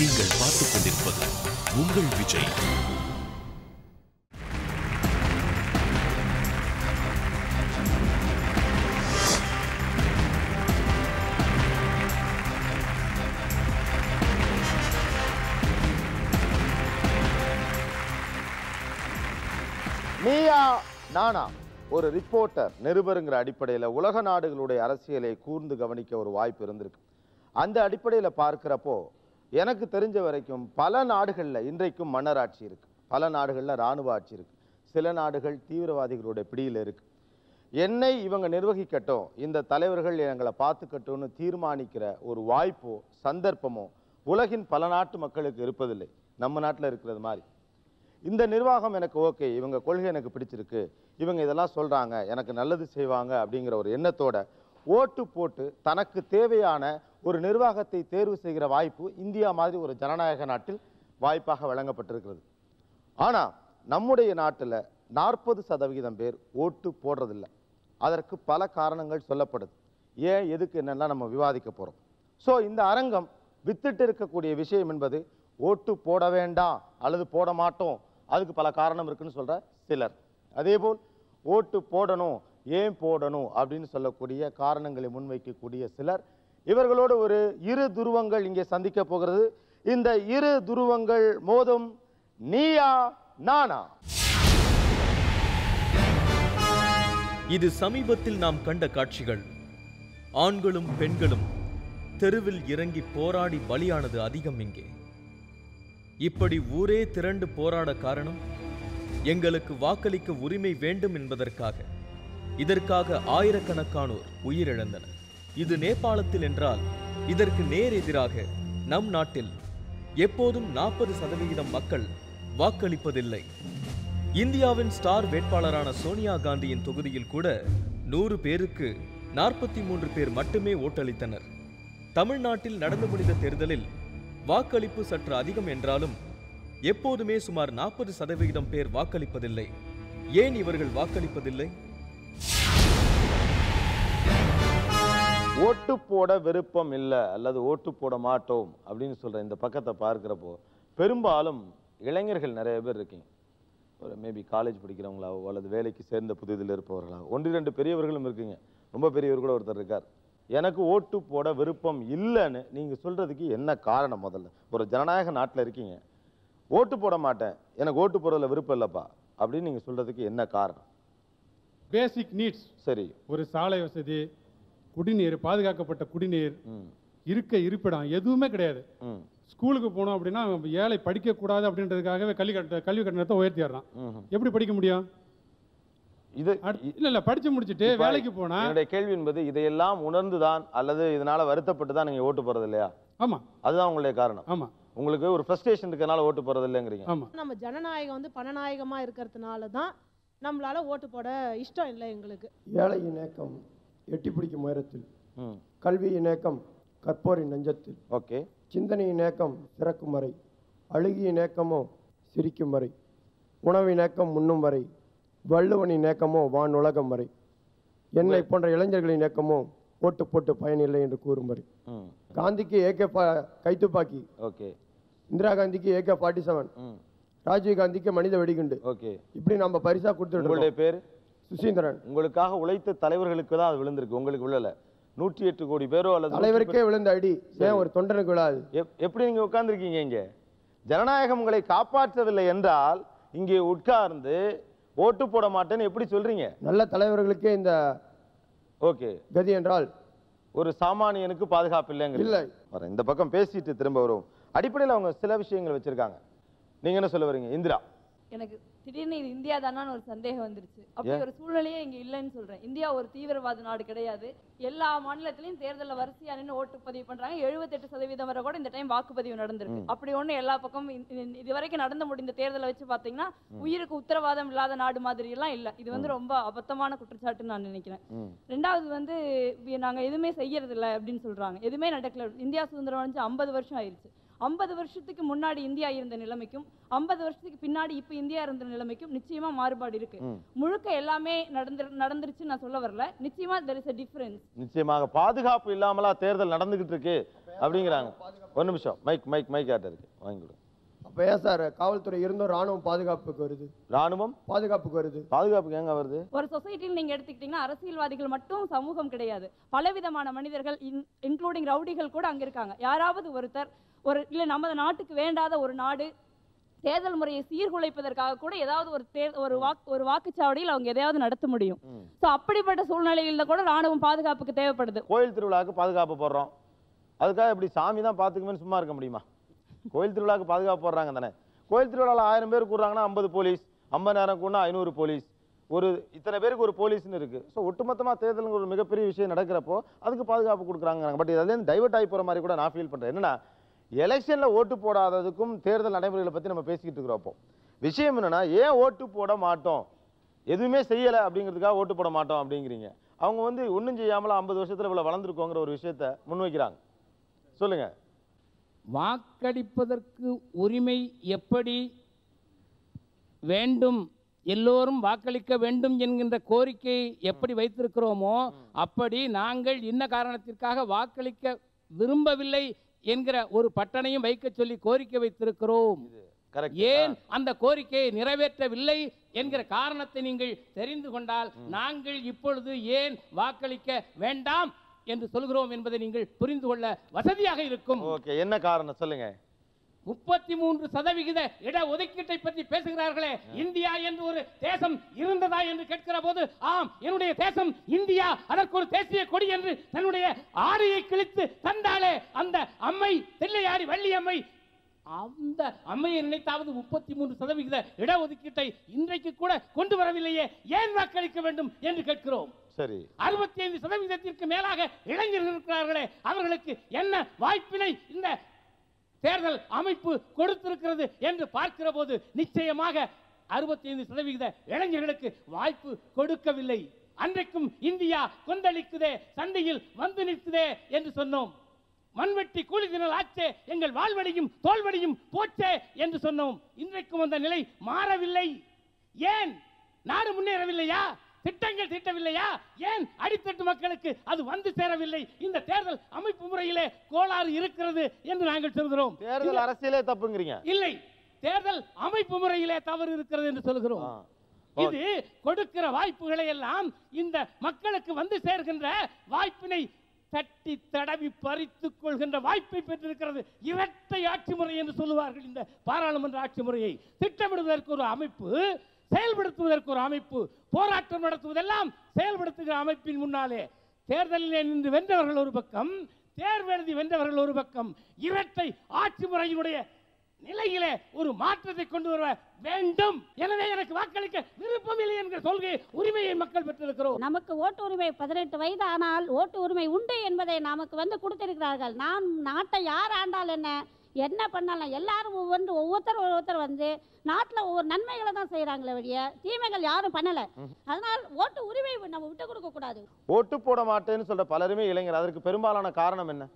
நீங்கள் பார்த்துக் கொண்டிருப்பது உங்கள் விஜய். நீயா நானா ஒரு ரிப்போர்ட்டர் நிருபருங்கிற அடிப்படையில் உலக நாடுகளுடைய அரசியலை கூர்ந்து கவனிக்க ஒரு வாய்ப்பு இருந்திருக்கு. அந்த அடிப்படையில் பார்க்கிறப்போ எனக்கு தெரிஞ்ச வரைக்கும் பல நாடுகளில் இன்றைக்கும் மன்னராட்சி இருக்கு, பல நாடுகளில் இராணுவ ஆட்சி இருக்கு, சில நாடுகள் தீவிரவாதிகளுடைய பிடியில் இருக்கு. என்னை இவங்க நிர்வகிக்கட்டும், இந்த தலைவர்கள் எங்களை பார்த்துக்கட்டும்னு தீர்மானிக்கிற ஒரு வாய்ப்போ சந்தர்ப்பமோ உலகின் பல நாட்டு மக்களுக்கு இருப்பதில்லை. நம்ம நாட்டில் இருக்கிறது மாதிரி இந்த நிர்வாகம் எனக்கு ஓகே, இவங்க கொள்கை எனக்கு பிடிச்சிருக்கு, இவங்க இதெல்லாம் சொல்றாங்க, எனக்கு நல்லது செய்வாங்க அப்படிங்கிற ஒரு எண்ணத்தோட ஓட்டு போட்டு தனக்கு தேவையான ஒரு நிர்வாகத்தை தேர்வு செய்கிற வாய்ப்பு இந்தியா மாதிரி ஒரு ஜனநாயக நாட்டில் வாய்ப்பாக வழங்கப்பட்டிருக்கிறது. ஆனா நம்முடைய நாட்டில் 40% பேர் ஓட்டு போடுறதில்லை. அதற்கு பல காரணங்கள் சொல்லப்படுது. ஏன் எதுக்கு என்னன்னா நம்ம விவாதிக்க போறோம். ஸோ இந்த அரங்கம் வித்திட்டு இருக்கக்கூடிய விஷயம் என்பது ஓட்டு போட வேண்டாம் அல்லது போட மாட்டோம், அதுக்கு பல காரணம் இருக்குன்னு சொல்ற சிலர், அதேபோல் ஓட்டு போடணும் ஏன் போடணும் அப்படின்னு சொல்லக்கூடிய காரணங்களை முன்வைக்கக்கூடிய சிலர். இவர்களோடு ஒரு இரு துருவங்கள் இங்கே சந்திக்க போகிறது. இந்த இரு துருவங்கள் மோதும் நீயா நானா. இது சமீபத்தில் நாம் கண்ட காட்சிகள். ஆண்களும் பெண்களும் தெருவில் இறங்கி போராடி பலியானது அதிகம். இங்கே இப்படி ஊரே திரண்டு போராட காரணம் எங்களுக்கு வாக்களிக்க உரிமை வேண்டும் என்பதற்காக. இதற்காக ஆயிரக்கணக்கானோர் உயிரிழந்தனர். இது நேபாளத்தில் என்றால் இதற்கு நேர் எதிராக நம் நாட்டில் எப்போதும் 40% மக்கள் வாக்களிப்பதில்லை. இந்தியாவின் ஸ்டார் வேட்பாளரான சோனியா காந்தியின் தொகுதியில் கூட 100 பேருக்கு 43 பேர் மட்டுமே ஓட்டளித்தனர். தமிழ்நாட்டில் நடந்து முடிந்த தேர்தலில் வாக்களிப்பு சற்று அதிகம் என்றாலும் எப்போதுமே சுமார் 40% பேர் வாக்களிப்பதில்லை. ஏன் இவர்கள் வாக்களிப்பதில்லை? ஓட்டு போட விருப்பம் இல்லை அல்லது ஓட்டு போட மாட்டோம் அப்படின்னு சொல்ற இந்த பக்கத்தை பார்க்கிறப்போ பெரும்பாலும் இளைஞர்கள் நிறைய பேர் இருக்கீங்க. ஒரு மேபி காலேஜ் படிக்கிறவங்களாவோ அல்லது வேலைக்கு சேர்ந்த புதிதில் இருப்பவர்களாவோ, 1-2 பெரியவர்களும் இருக்கீங்க. ரொம்ப பெரியவர் கூட ஒருத்தர் இருக்கார். எனக்கு ஓட்டு போட விருப்பம் இல்லைன்னு நீங்க சொல்றதுக்கு என்ன காரணம்? முதல்ல ஒரு ஜனநாயக நாட்டில் இருக்கீங்க, ஓட்டு போட மாட்டேன், எனக்கு ஓட்டு போடுறதுல விருப்பம் இல்லப்பா அப்படின்னு நீங்க சொல்றதுக்கு என்ன காரணம்? பேசிக் நீட்ஸ், சரி, ஒரு சாலை வசதி, குடிநீர், பாதுகாக்கப்பட்ட குடிநீர், இருப்பிடம் எதுவுமே கிடையாது. ஸ்கூலுக்கு போனோம் அப்படின்னா ஏழை படிக்க கூடாது அப்படின்றதுக்காகவே கல்வி கட்டணத்தை உயர்த்திடுறான். எப்படி படிக்க முடியும்? இது இல்ல படிச்சு முடிச்சிட்டு வேலைக்கு போனா என்னுடைய கேள்வி என்பது இதையெல்லாம் உணர்ந்துதான் அல்லது இதனால வருத்தப்பட்டு தான் நீங்க ஓட்டு போறது இல்லையா? ஆமா, அதுதான் உங்களுடைய காரணம். ஆமா, உங்களுக்கு ஒரு ஃப்ரஸ்ட்ரேஷன் இருக்கனால ஓட்டு போறது இல்லைங்கிறீங்க. ஆமா, நம்ம ஜனநாயகம் வந்து பணநாயகமா இருக்கிறதுனால தான் நம்மளால ஓட்டு போட இஷ்டம் இல்லை எங்களுக்கு. ஏழையின் ஏக்கம் எட்டி பிடிக்கும் உயரத்தில், கல்வியின் ஏக்கம் கற்போரின் நெஞ்சத்தில், ஓகே, சிந்தனையின் ஏக்கம் சிறக்கும் வரை, அழுகியின் ஏக்கமோ சிரிக்கும் வரை, உணவின் ஏக்கம் முன்னும் வரை, வள்ளுவனின் ஏக்கமோ வான் உலகம் வரை, என்னை போன்ற இளைஞர்களின் ஏக்கமோ ஓட்டு போட்டு பயனில்லை என்று கூறும் வரை. காந்திக்கு கைத்துப்பாக்கி, ஓகே, இந்திரா காந்திக்கு AK-47, ராஜீவ் காந்திக்கு மனித வெடிகுண்டு, ஓகே, இப்படி நம்ம பரிசா கொடுத்துட்டு. உங்களுடைய பேர் சுசீந்திரன். உங்களுக்காக உழைத்த தலைவர்களுக்கு தான் அது விழுந்திருக்கு, உங்களுக்கு விழல. 108 கோடி பேரோ அல்லது தலைவருக்கே விழுந்த அடி ஏன் ஒரு தொண்டனுக்கு விழாது? எப்படி நீங்க உட்கார்ந்துருக்கீங்க இங்க? ஜனநாயகம் உங்களை காப்பாற்றவில்லை என்றால் இங்கே உட்கார்ந்து ஓட்டு போட மாட்டேன்னு எப்படி சொல்றீங்க? நல்ல தலைவர்களுக்கே இந்த ஓகே கதி என்றால் ஒரு சாமானியனுக்கு பாதுகாப்பு இல்லைங்க. இல்லை, இந்த பக்கம் பேசிட்டு திரும்ப வரும். அடிப்படையில் அவங்க சில விஷயங்கள் வச்சிருக்காங்க. நீங்க என்ன சொல்ல வரீங்க இந்திரா? எனக்கு திடீர்னு இது இந்தியா தானான்னு ஒரு சந்தேகம் வந்துருச்சு. அப்படி ஒரு சூழ்நிலையே இங்க இல்லைன்னு சொல்றேன். இந்தியா ஒரு தீவிரவாத நாடு கிடையாது. எல்லா மாநிலத்திலையும் தேர்தலில் வரிசையா நின்று ஓட்டு பதிவு பண்றாங்க. 78% வரை கூட இந்த டைம் வாக்குப்பதிவு நடந்திருக்கு. அப்படி ஒண்ணு எல்லா பக்கமும் இதுவரைக்கும் நடந்து முடிந்த தேர்தலை வச்சு பாத்தீங்கன்னா உயிருக்கு உத்தரவாதம் இல்லாத நாடு மாதிரி எல்லாம் இல்ல. இது வந்து ரொம்ப அபத்தமான குற்றச்சாட்டுன்னு நான் நினைக்கிறேன். ரெண்டாவது வந்து நாங்க எதுவுமே செய்யறது இல்லை அப்படின்னு சொல்றாங்க. எதுவுமே நடக்கல. இந்தியா சுதந்திரம் அடைஞ்சு 50 வருஷம் ஆயிடுச்சு. 50 வருஷத்துக்கு முன்னாடி இந்தியா இருந்த நிலைமைக்கும் 50 வருஷத்துக்கு பின்னாடி இப்ப இந்தியா இருந்த நிலைமைக்கும் நிச்சயமா மாறுபாடு இருக்கு. முழுக்க எல்லாமே நடந்துருச்சு நான் சொல்ல வரல. நிச்சயமா there is a difference. நிச்சயமாக பாதுகாப்பு இல்லாமலா தேர்தல் நடந்துகிட்டு இருக்கு அப்படிங்கிறாங்க. ஒரு நிமிஷம் மைக் ஆட்ட இருக்கு வாங்கிடு. அப்ப ஏன் சார் காவல்துறை இருந்தும் ராணுவம் பாதுகாப்புக்கு வருது? ராணுவம் பாதுகாப்புக்கு வருது. பாதுகாப்புக்கு எங்க வருது? ஒரு சொசைட்டியில் நீங்க எடுத்துக்கிட்டீங்கன்னா அரசியல்வாதிகள் மட்டும் சமூகம் கிடையாது, பலவிதமான மனிதர்கள் இன்க்ளூடிங் ரவுடிகள் கூட அங்க இருக்காங்க. யாராவது ஒருத்தர் இல்ல நம்ம நாட்டுக்கு வேண்டாத ஒரு நாடு தேர்தல் முறையை சீர்குலைப்பதற்காக கூட ஏதாவது ஒரு வாக்குச்சாவடியில் அவங்க எதையாவது நடத்த முடியும். சோ அப்படிப்பட்ட சூழ்நிலையில கூட ராணுவம் பாதுகாப்புக்கு தேவைப்படுது. கோயில் திருவிழாவுக்கு பாதுகாப்பு போடுறோம், அதுக்காக இப்படி சாமி தான் பாத்துக்குமே சும்மா இருக்க முடியுமா? கோயில் திருவிழாவுக்கு பாதுகாப்பு போடுறாங்க தானே. கோயில் திருவிழாவில் 1000 பேர் கூடுறாங்கன்னா 50 போலீஸ், 50 நேரம் கூடனா 500 போலீஸ், ஒரு இத்தனை பேருக்கு ஒரு போலீஸ்னு இருக்கு. ஸோ ஒட்டுமொத்தமாக தேர்தலுக்கு ஒரு மிகப்பெரிய விஷயம் நடக்கிறப்போ அதுக்கு பாதுகாப்பு கொடுக்குறாங்க. பட் இதுலேருந்து டைவர்ட் ஆகி போகிற மாதிரி கூட நான் ஃபீல் பண்ணுறேன். என்னன்னா எலெக்ஷனில் ஓட்டு போடாததுக்கும் தேர்தல் நடைமுறைகளை பற்றி நம்ம பேசிக்கிட்டு இருக்கிறப்போ விஷயம் என்னன்னா, ஏன் ஓட்டு போட மாட்டோம், எதுவுமே செய்யலை அப்படிங்கிறதுக்காக ஓட்டு போட மாட்டோம் அப்படிங்கிறீங்க. அவங்க ஒன்றும் செய்யாமல் 50 வருஷத்தில் இவ்வளோ வளர்ந்துருக்கோங்கிற ஒரு விஷயத்த முன்வைக்கிறாங்க. சொல்லுங்க. வாக்களிப்பதற்கு உரிமை எப்படி வேண்டும், எல்லோரும் வாக்களிக்க வேண்டும் என்கின்ற கோரிக்கை எப்படி வைத்திருக்கிறோமோ அப்படி நாங்கள் இன்ன காரணத்திற்காக வாக்களிக்க விரும்பவில்லை என்கிற ஒரு பட்டனையும் வைக்க சொல்லி கோரிக்கை வைத்திருக்கிறோம். ஏன் அந்த கோரிக்கையை நிறைவேற்றவில்லை என்கிற காரணத்தை நீங்கள் தெரிந்து கொண்டால் நாங்கள் இப்பொழுது ஏன் வாக்களிக்க வேண்டாம் என்று சொல்கிறோம் என்பதை நீங்கள் புரிந்து கொள்ள வசதியாக இருக்கும். ஓகே, என்ன காரணம் சொல்லுங்க. 33% இட ஒதுக்கீட்டை பற்றி பேசுகிறார்களே, இந்தியா என்று ஒரு தேசம் இருந்ததா என்று கேட்கிற போது ஆம் என்னுடைய தேசம் இந்தியா, அதற்கு ஒரு தேசிய கொடி என்று தன்னுடைய ஆடையை கிழித்து தந்தாலே அந்த அம்மை தில்லையாடி வள்ளியம்மை, அந்த அம்மையை நினைத்தாவது 33% இடஒதுக்கீட்டை இன்றைக்கு கூட கொண்டு வரவில்லையே, ஏன் வாக்களிக்க வேண்டும் என்று கேட்கிறோம். சரி, 65% மேலாக இளைஞர்கள் இருக்கிறார்களே, அவர்களுக்கு என்ன வாய்ப்பினை இந்த தேர்தல் அமைப்பு கொடுத்திருக்கிறது என்று பார்க்கிற போது நிச்சயமாக 65% இளைஞர்களுக்கு வாய்ப்பு கொடுக்கவில்லை. அன்றைக்கும் இந்தியா கொந்தளிக்குதே, சண்டையில் வந்து நிற்குதே என்று சொன்னோம். மண்வெட்டி கூலி தினல் ஆச்சே, எங்கள் வாழ்வடியும் தோல்வடியும் போச்சே என்று சொன்னோம். இன்றைக்கும் அந்த நிலை மாறவில்லை. ஏன்? நாடு முன்னேறவில்லையா? திட்டங்கள் தீட்டவில்லையா? ஏன் அடித்தட்டு மக்களுக்கு அது வந்து சேரவில்லை? இந்த தேர்தல் அமைப்பு முறையிலே கோளாறு இருக்கிறது என்று நாங்கள் சொல்கிறோம். தேர்தல் அரசியலே தப்புங்கிறீங்க? இல்லை, தேர்தல் அமைப்பு முறையிலே தவறு இருக்கிறது என்று சொல்கிறோம். இது கொடுக்கிற வாய்ப்புகளை எல்லாம் இந்த மக்களுக்கு வந்து சேர்கின்ற வாய்ப்பினை தட்டி தடவி பறித்துக் கொள்கின்ற வாய்ப்பை பெற்றிருக்கிறது. இரட்டை ஆட்சி முறை என்று சொல்லுவார்கள் இந்த பாராளுமன்ற ஆட்சி முறையை. திட்டமிடுவதற்கு ஒரு அமைப்பு, செயல்படுத்துவதற்கு ஒரு அமைப்பு, போராட்டம் நடத்துவதெல்லாம் செயல்படுத்துகிற அமைப்பின் முன்னாலே தேர்தலில் நின்று வென்றவர்கள் ஒரு பக்கம், தேர்வெழுதி வென்றவர்கள் ஒரு பக்கம். இரட்டை ஆட்சி முறையினுடைய நிலையிலே ஒரு மாற்றத்தை கொண்டு வர வேண்டும். எனவே எனக்கு வாக்களிக்க விருப்பம் இல்லை என்கிற கொள்கை உரிமையை மக்கள் பெற்றிருக்கிறோம். நமக்கு ஓட்டு உரிமை 18 வயது ஆனால் ஓட்டு உரிமை உண்டு என்பதை நமக்கு கொடுத்திருக்கிறார்கள். நாம் நாட்டை யார் ஆண்டால் என்ன பண்ணலாம், எல்லாரும் ஒவ்வொருத்தர் வந்து நாட்டில் ஒவ்வொரு நன்மைகளை தான் செய்யறாங்களே வழிய தீமைகள் யாரும் பண்ணல. அதனால் ஓட்டு உரிமை நம்ம விட்டு கொடுக்க கூடாது. ஓட்டு போட மாட்டேன்னு சொல்ற பலருமே இளைஞர். அதற்கு பெரும்பாலான காரணம் என்ன?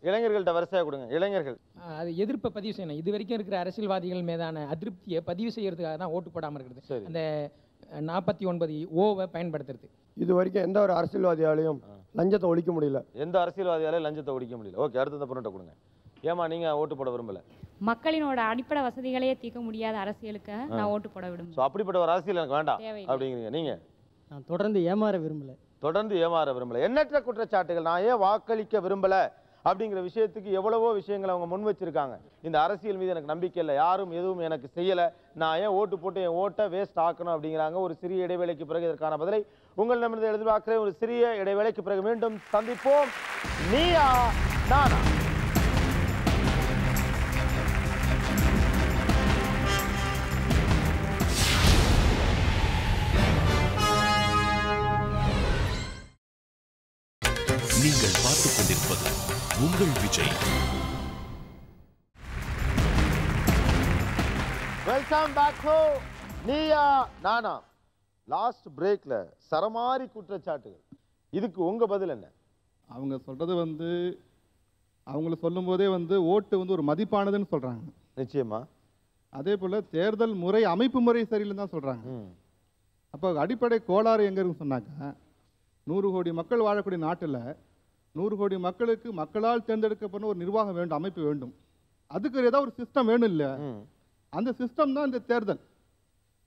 இளைஞர்கள்ட்ட வரிசையா கொடுங்க. இளைஞர்கள் அது எதிர்ப்பை பதிவு செய்யணும். இது வரைக்கும் இருக்கிற அரசியல்வாதிகள் மீதான அதிருப்தியை பதிவு செய்யறதுக்காக தான் ஓட்டு போடாமல் இருக்கிறது. அந்த 49 பயன்படுத்துறது. இது வரைக்கும் எந்த ஒரு அரசியல்வாதியாலையும் லஞ்சத்தை ஒழிக்க முடியல. எந்த அரசியல்வாதியாலையும் லஞ்சத்தை ஒழிக்க முடியல. ஓகே, அடுத்த பொருட்டை கொடுங்க. ஏமா நீங்க ஓட்டு போட விரும்பல? மக்களினோட அடிப்படை வசதிகளையே தீர்க்க முடியாத அரசியலுக்கு நான் ஓட்டு போட விரும்புகிறேன். அப்படிப்பட்ட ஒரு அரசியல் எனக்கு வேண்டாம் அப்படிங்கிறீங்க. நீங்க? நான் தொடர்ந்து ஏமாற விரும்பல. தொடர்ந்து ஏமாற விரும்பல. எண்ணற்ற குற்றச்சாட்டுகள். நான் ஏன் வாக்களிக்க விரும்பல அப்படிங்கிற விஷயத்துக்கு எவ்வளவோ விஷயங்களை அவங்க முன் வச்சிருக்காங்க. இந்த அரசியல் மீது எனக்கு நம்பிக்கை இல்லை, யாரும் எதுவும் எனக்கு செய்யல, நான் ஏன் ஓட்டு போட்டு என் ஓட்டை வேஸ்ட் ஆக்கணும் அப்படிங்கிறாங்க. ஒரு சிறிய இடைவேளைக்கு பிறகு இதற்கான பதிலை உங்களிடமிருந்து எதிர்பார்க்கிறேன். ஒரு சிறிய இடைவேளைக்கு பிறகு மீண்டும் சந்திப்போம். நீயா நானா? நீங்கள் பார்த்துக் கொண்டிருப்பது உங்கள் Vijay. Welcome back to Neeya Naana. Last பிரேக்ல சரமாரி குற்றச்சாட்டுகள். இதுக்கு உங்க பதில் என்ன? அவங்க சொல்றது அவங்கள சொல்லும்போதே ஓட்டு ஒரு மதிப்பானதுன்னு சொல்கிறாங்க. நிச்சயமா. அதே போல் தேர்தல் முறை அமைப்பு முறை சரியில்லைன்னு தான் சொல்கிறாங்க. அப்போ அடிப்படை கோளாறு எங்கே இருக்குன்னு சொன்னாக்கா, 100 கோடி மக்கள் வாழக்கூடிய நாட்டில் 100 கோடி மக்களுக்கு மக்களால் தேர்ந்தெடுக்கப்பட்ட ஒரு நிர்வாகம் வேண்டும், அமைப்பு வேண்டும். அதுக்கு ஏதாவது ஒரு சிஸ்டம் வேணும் இல்லை? அந்த சிஸ்டம் தான் இந்த தேர்தல்.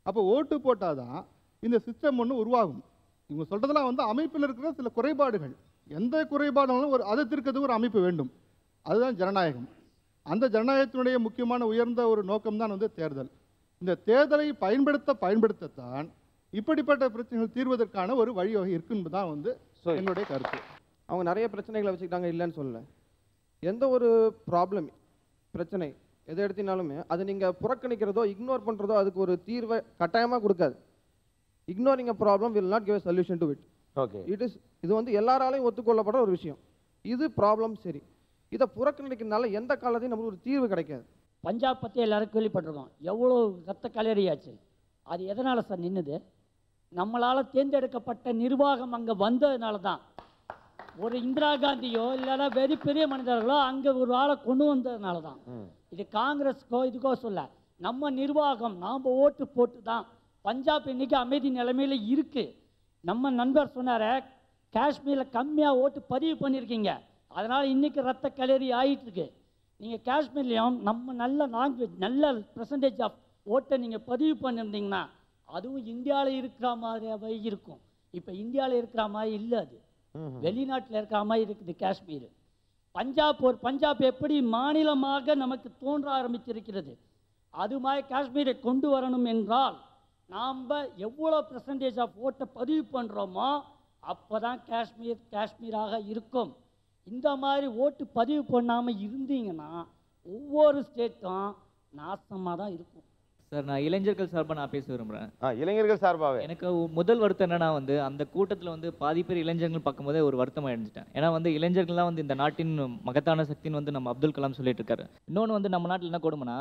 அப்போ ஓட்டு போட்டால் தான் இந்த சிஸ்டம் ஒன்று உருவாகும். இவங்க சொல்கிறதெல்லாம் அமைப்பில் இருக்கிற சில குறைபாடுகள். எந்த குறைபாடுகளும் அதை தீர்க்கிறதுக்கு ஒரு அமைப்பு வேண்டும். அதுதான் ஜனநாயகம். அந்த ஜனநாயகத்தினுடைய முக்கியமான உயர்ந்த ஒரு நோக்கம் தான் தேர்தல். இந்த தேர்தலை பயன்படுத்தத்தான் இப்படிப்பட்ட பிரச்சனைகள் தீர்வதற்கான ஒரு வழிவகை இருக்குன்னு தான் என்னுடைய கருத்து. அவங்க நிறைய பிரச்சனைகளை வச்சுக்கிட்டாங்க, இல்லைன்னு சொல்லலை. எந்த ஒரு ப்ராப்ளம் பிரச்சனை எதை எடுத்தினாலுமே அதை நீங்கள் புறக்கணிக்கிறதோ இக்னோர் பண்ணுறதோ அதுக்கு ஒரு தீர்வை கட்டாயமாக கொடுக்காது. Ignoring a problem will not give a solution to it. Okay, இது எல்லாராலையும் ஒத்துக்கொள்ளப்படுற ஒரு விஷயம். இது ப்ராப்ளம். சரி, இதை புறக்கணிக்கிறதுனால எந்த காலத்தையும் நமக்கு ஒரு தீர்வு கிடைக்காது. பஞ்சாப் பற்றி எல்லாரும் கேள்விப்பட்டிருக்கோம். எவ்வளோ ரத்த கலரியாச்சு. அது எதனால் சார் நின்றுது? நம்மளால் தேர்ந்தெடுக்கப்பட்ட நிர்வாகம் அங்கே வந்ததுனால தான். ஒரு இந்திரா காந்தியோ இல்லைன்னா வெறி பெரிய மனிதர்களோ அங்கே ஒரு ஆளை கொண்டு வந்ததுனால தான். இது காங்கிரஸுக்கோ இதுக்கோ சொல்ல, நம்ம நிர்வாகம் நாம் ஓட்டு போட்டு தான் பஞ்சாப் இன்னைக்கு அமைதி நிலைமையில் இருக்குது. நம்ம நண்பர் சொன்னார காஷ்மீரில் கம்மியாக ஓட்டு பதிவு பண்ணியிருக்கீங்க, அதனால் இன்றைக்கி ரத்த கலரி ஆகிட்டுருக்கு. நீங்கள் காஷ்மீர்லேயும் நம்ம நல்ல லாங்குவேஜ் நல்ல பெர்சன்டேஜ் ஆஃப் ஓட்டை நீங்கள் பதிவு பண்ணியிருந்தீங்கன்னா அதுவும் இந்தியாவில் இருக்கிற மாதிரியாகவே இருக்கும். இப்போ இந்தியாவில் இருக்கிற மாதிரி இல்லை, அது வெளிநாட்டில் இருக்கிற மாதிரி இருக்குது காஷ்மீர். பஞ்சாப் எப்படி மாநிலமாக நமக்கு தோன்ற ஆரம்பிச்சிருக்கிறது, அது மாதிரி காஷ்மீரை கொண்டு வரணும் என்றால் நாம் எவ்வளோ பெர்சன்டேஜ் ஆஃப் ஓட்டை பதிவு பண்ணுறோமோ அப்போ தான் காஷ்மீராக இருக்கும். இந்த மாதிரி ஓட்டு பதிவு பண்ணாமல் இருந்தீங்கன்னா ஒவ்வொரு ஸ்டேட்டும் நாசமாக தான் இருக்கும். சார், நான் இளைஞர்கள் சார்பாக நான் பேச விரும்புகிறேன். இளைஞர்கள் சார்பாகவே எனக்கு முதல் வருத்தம் என்னன்னா அந்த கூட்டத்தில் பாதி பேர் இளைஞர்கள் பார்க்கும்போதே ஒரு வருத்தமாக இருந்துட்டேன். ஏன்னா இளைஞர்கள்லாம் இந்த நாட்டின் மகத்தான சக்தின்னு நம்ம அப்துல் கலாம் சொல்லிட்டு இருக்காரு. இன்னொன்று நம்ம நாட்டில் என்ன கொடுமைனா,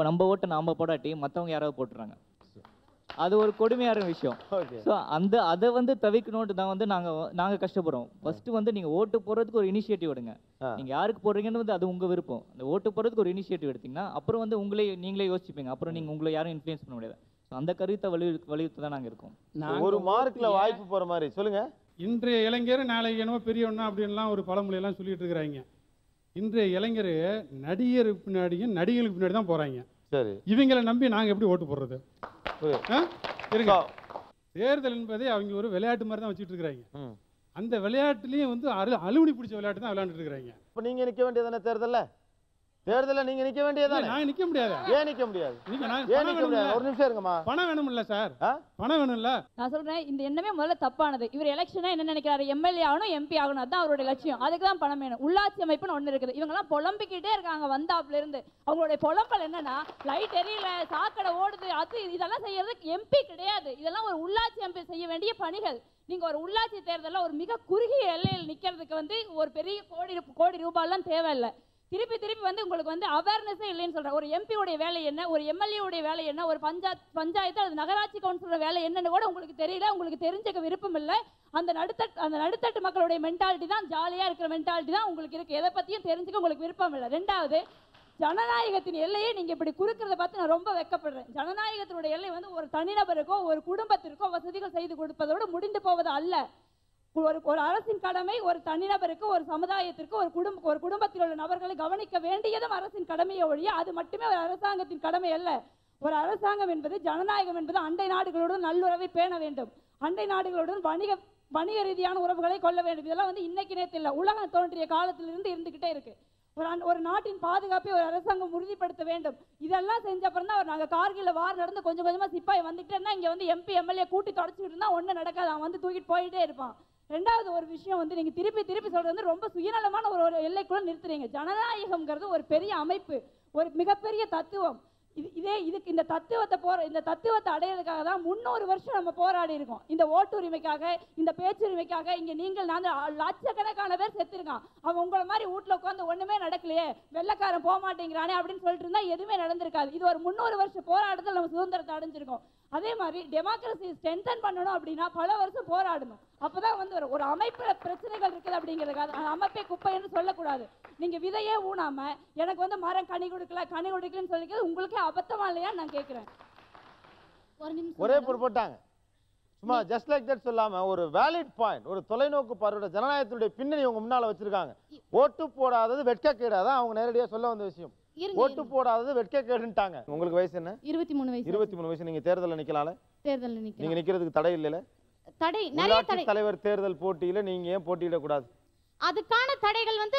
நம்ம ஓட்டை நாம் போடாட்டி மற்றவங்க யாராவது போட்டுறாங்க. அது ஒரு கொடுமையான விஷயம். ஸோ அதை தவிர்க்கணும்ட்டு தான் நாங்கள் கஷ்டப்படுறோம். ஃபர்ஸ்ட் நீங்கள் ஓட்டு போடுறதுக்கு ஒரு இனிஷியேட்டிவ் எடுங்க. நீங்கள் யாருக்கு போடுறீங்கன்னு அது உங்கள் விருப்பம். அந்த ஓட்டு போடுறதுக்கு ஒரு இனிஷியேட்டிவ் எடுத்தீங்கன்னா அப்புறம் நீங்களே யோசிப்பீங்க. அப்புறம் நீங்கள் உங்களை யாரும் இன்ஃப்ளூயன்ஸ் பண்ண முடியாது. ஸோ அந்த கருத்தை வலியுறுத்தி தான் நாங்கள் இருக்கோம். ஒரு மார்க்கில் வாய்ப்பு போகிற மாதிரி சொல்லுங்க. இன்றைய இளைஞர் நாளைக்கு என்னமோ பெரியவனா அப்படின்லாம் ஒரு பழமொழியெல்லாம் சொல்லிட்டு இருக்கிறாங்க. இன்றைய இளைஞர் நடிகருக்கு பின்னாடியும் நடிகளுக்கு பின்னாடி தான் போகிறாங்க. சரி, இவங்களை நம்பி நாங்கள் எப்படி ஓட்டு போடுறது? இருங்க, தேர்தல் என்பதை அவங்க ஒரு விளையாட்டு மாதிரி தான் வச்சுட்டு இருக்கிறாங்க. அந்த விளையாட்டுலயும் அலுவலி பிடிச்ச விளையாட்டு தான் விளையாண்டுட்டு இருக்கிறாங்க. இப்போ நீங்க நிக்க வேண்டியதானே தேர்தலில் நீங்க நிக்க வேண்டியதானே? நான் நிக்க முடியாது. ஏன் நிக்க முடியாது? ஒரு நிமிஷம் இருங்கம்மா. பணம் வேணும்ல சார்? பணம் வேணும்ல. நான் சொல்றேன், இந்த எண்ணமே முதல்ல தப்பானது. இவர் எலெக்ஷனா என்ன நினைக்கிறாரு? எம்எல்ஏ ஆகணும், எம்பி ஆகணும், அதுதான் அவருடைய லட்சியம். அதுக்கு தான் பணம் வேணும். உள்ளாட்சி அமைப்புன்னு ஒண்ணு இருக்குது. இவங்கெல்லாம் புலம்பிக்கிட்டே இருக்காங்க வந்தாப்புல இருந்து. அவங்களுடைய புலம்பல் என்னன்னா, லைட் எரியல, சாக்கடை ஓடுது, அது இதெல்லாம் செய்யறதுக்கு எம்பி கிடையாது. இதெல்லாம் ஒரு உள்ளாட்சி அமைப்பு செய்ய வேண்டிய பணிகள். நீங்க ஒரு உள்ளாட்சி தேர்தலில் ஒரு மிக குறுகிய எல்லையில் நிக்கிறதுக்கு ஒரு பெரிய கோடி ரூபாயெல்லாம் தேவையில்லை. திருப்பி உங்களுக்கு அவேர்னஸே இல்லைன்னு சொல்றேன். ஒரு எம்பியோடைய வேலை என்ன, ஒரு எம்எல்ஏவுடைய வேலை என்ன, ஒரு பஞ்சாயத்து அது நகராட்சி கவுன்சிலோட வேலை என்னன்னு கூட உங்களுக்கு தெரியல. உங்களுக்கு தெரிஞ்சுக்க விருப்பம் இல்லை. அந்த நடுத்தட்டு மக்களுடைய மென்டாலிட்டி தான், ஜாலியா இருக்கிற மென்டாலிட்டி தான் உங்களுக்கு இருக்கு. எதை பத்தியும் தெரிஞ்சுக்க உங்களுக்கு விருப்பம் இல்லை. ரெண்டாவது, ஜனநாயகத்தின் எல்லையை நீங்க இப்படி குறுக்கிறத பார்த்து நான் ரொம்ப வெட்கப்படுறேன். ஜனநாயகத்தினுடைய எல்லை ஒரு தனிநபருக்கோ ஒரு குடும்பத்திற்கோ வசதிகள் செய்து கொடுப்பதோடு முடிந்து போவது அல்ல. ஒரு அரசின் கடமை ஒரு தனிநபருக்கு, ஒரு சமுதாயத்திற்கு, ஒரு குடும்பத்தில் உள்ள நபர்களை கவனிக்க வேண்டியதும் அரசின் கடமையை ஒழிய அது மட்டுமே ஒரு அரசாங்கத்தின் கடமை அல்ல. ஒரு அரசாங்கம் என்பது, ஜனநாயகம் என்பது அண்டை நாடுகளுடன் நல்லுறவை பேண வேண்டும். அண்டை நாடுகளுடன் வணிக ரீதியான உறவுகளை கொள்ள வேண்டும். இதெல்லாம் இன்னைக்கு நேற்று இல்லை, உலகம் தோன்றிய காலத்திலிருந்து இருந்துகிட்டே இருக்கு. ஒரு நாட்டின் பாதுகாப்பை ஒரு அரசாங்கம் உறுதிப்படுத்த வேண்டும். இதெல்லாம் செஞ்ச அப்புறம் தான் நாங்கள் கார்கில் வார் நடந்து கொஞ்சம் கொஞ்சமாக சிப்பாய் வந்துகிட்டே இருந்தால் இங்கே எம்பி எம்எல்ஏ கூட்டி தொடச்சிக்கிட்டு இருந்தால் ஒன்றும் நடக்காது. அவன் தூக்கிட்டு போயிட்டே இருப்பான். ரெண்டாவது ஒரு விஷயம் நீங்கள் திருப்பி சொல்றது ரொம்ப சுயநலமான ஒரு எல்லைக்குள்ள நிறுத்துறீங்க. ஜனநாயகம்ங்கிறது ஒரு பெரிய அமைப்பு, ஒரு மிகப்பெரிய தத்துவம். இந்த தத்துவத்தை அடையிறதுக்காக தான் 300 வருஷம் நம்ம போராடி இருக்கோம். இந்த ஓட்டுரிமைக்காக, இந்த பேச்சுரிமைக்காக. இங்க நான் லட்சக்கணக்கான பேர் செத்துருக்கான். அவன் உங்களை மாதிரி வீட்டுல உட்காந்து ஒண்ணுமே நடக்கலையே, வெள்ளக்காரன் போக மாட்டேங்கிறானே அப்படின்னு சொல்லிட்டு இருந்தா எதுவுமே நடந்திருக்காது. இது ஒரு 300 வருஷம் போராட்டத்தில் நம்ம சுதந்திரத்தை அடைஞ்சிருக்கோம். அதே மாதிரி டெமோக்ரஸி ஸ்ட்ரென்தன் பண்ணணும் அப்படின்னா பல வருஷம் போராடணும். அப்பதான் வந்து ஒரு அமைப்புல பிரச்சனைகள் இருக்குது அப்படிங்கிறதுக்காக அந்த அமைப்பை குப்பைன்னு சொல்லக்கூடாது. நீங்க விதையே ஊனாம எனக்கு வந்து மரம் கனி கொடுக்கலன்னு சொல்லிக்கிறது உங்களுக்கே அபத்தமா இல்லையா நான் கேட்கிறேன். ஒரே போட்டாங்க சும்மா ஜஸ்ட் லைக் தட் சொல்லாம ஒரு வேலிட் பாயிண்ட், ஒரு தொலைநோக்கு பார்வையோட ஜனநாயகத்துடைய பின்னணி உங்க முன்னால வச்சிருக்காங்க. ஓட்டு போடாதது வெட்கக்கேடாதான் அவங்க நேரடியா சொல்ல வந்த விஷயம். ஓட்டு போடாதது வெட்கக்கேடுன்ட்டாங்க. உங்களுக்கு வயசு என்ன? 23 வயசு. 23 வயசு. நீங்க தேர்தல்ல நிக்கலாம்ல? தேர்தல்ல நிக்கலாம். நீங்க நிக்கிறதுக்கு தடை இல்லைல? தடை நிறைய தடை. தலைவர் தேர்தல் போட்டியில நீங்க ஏன் போட்டியிட கூடாது? அதுக்கான தடைகள் வந்து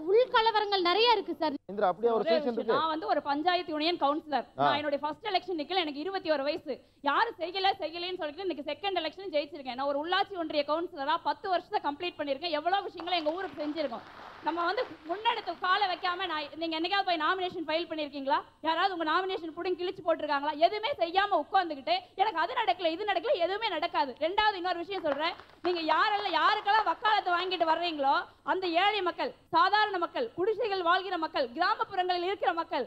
உள்கலவரங்கள் நிறைய இருக்கு சார். இந்திரா அப்படியே ஒரு ஸ்டேஷன் இருக்கு. நான் வந்து ஒரு பஞ்சாயத்து யூனியன் கவுன்சிலர். நான் என்னோட ஃபர்ஸ்ட் எலெக்ஷன் நிக்கல, எனக்கு 21 வயசு. யாரு செய்யலன்னு சொல்லிட்டு இன்னைக்கு செகண்ட் எலெக்ஷன் ஜெயிச்சிருக்கேன். நான் ஒரு உள்ளாட்சி ஒன்றிய கவுன்சிலரா 10 வருஷத்தை கம்ப்ளீட் பண்ணிருக்கேன். எவ்வளவு விஷயங்களை எங்க ஊருக்கு செஞ்சிருக்கோம். நம்ம வந்து முன்னெடுத்து காலை வைக்காம நீங்க என்னைக்காவது போய் நாமினேஷன் ஃபைல் பண்ணிருக்கீங்களா? யாராவது உங்க நாமினேஷன் புடிங்க கிழிச்சு போட்டுருக்காங்களா? எதுவுமே செய்யாம உட்கார்ந்துகிட்டு எனக்கு அது நடக்கல இது நடக்கல எதுவுமே நடக்காது. ரெண்டாவது இன்னொரு விஷயம் சொல்றேன். நீங்க யாருக்கெல்லாம் வக்காலத்து வாங்கிட்டு வர்றீங்களோ அந்த ஏழை மக்கள், சாதாரண மக்கள், குடிசைகள் வாழ்கிற மக்கள், கிராமப்புறங்களில் இருக்கிற மக்கள்,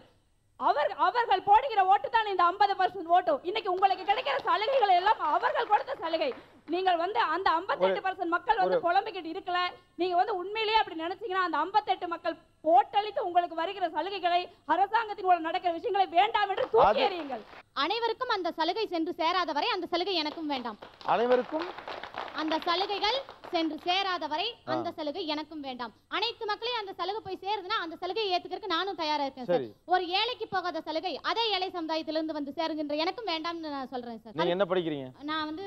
அவர்கள் போடுகிற ஓட்டு தான் இந்த 50% ஓட்டு. இன்னைக்கு உங்களுக்கு கிடைக்கிற சலுகைகள் எல்லாம் அவர்கள் கொடுத்த சலுகை. நீங்கள் வந்து அந்த 58% மக்கள் வந்து குழம்பிக்கிட்டு இருக்கல. நீங்க வந்து உண்மையிலேயே அப்படி நினைச்சீங்கன்னா அந்த 58 மக்கள் போட்டளித்து உங்களுக்கு வருகிற சலுகைகளை, அரசாங்கத்தின் மூலம் நடக்கிற விஷயங்களை வேண்டாம் என்று தூக்கி எறியுங்கள். அனைவருக்கும் அந்த சலுகை சென்று சேராத வரை அந்த சலுகை எனக்கும் வேண்டாம். அனைவருக்கும் அந்த சலுகைகள் சென்று சேராத வரை அந்த சலுகை எனக்கும் வேண்டாம். அனைத்து மக்களையும் அந்த சலுகை போய் சேருதுன்னா அந்த சலுகையை ஏத்துக்கிறதுக்கு நானும் தயாரா இருக்கேன் சார். ஒரு ஏழைக்கு போகாத சலுகை அதே ஏழை சமுதாயத்திலிருந்து வந்து சேருகின்ற எனக்கும் வேண்டாம்னு நான் சொல்றேன் சார். நீங்க என்ன படிக்கிறீங்க? நான் வந்து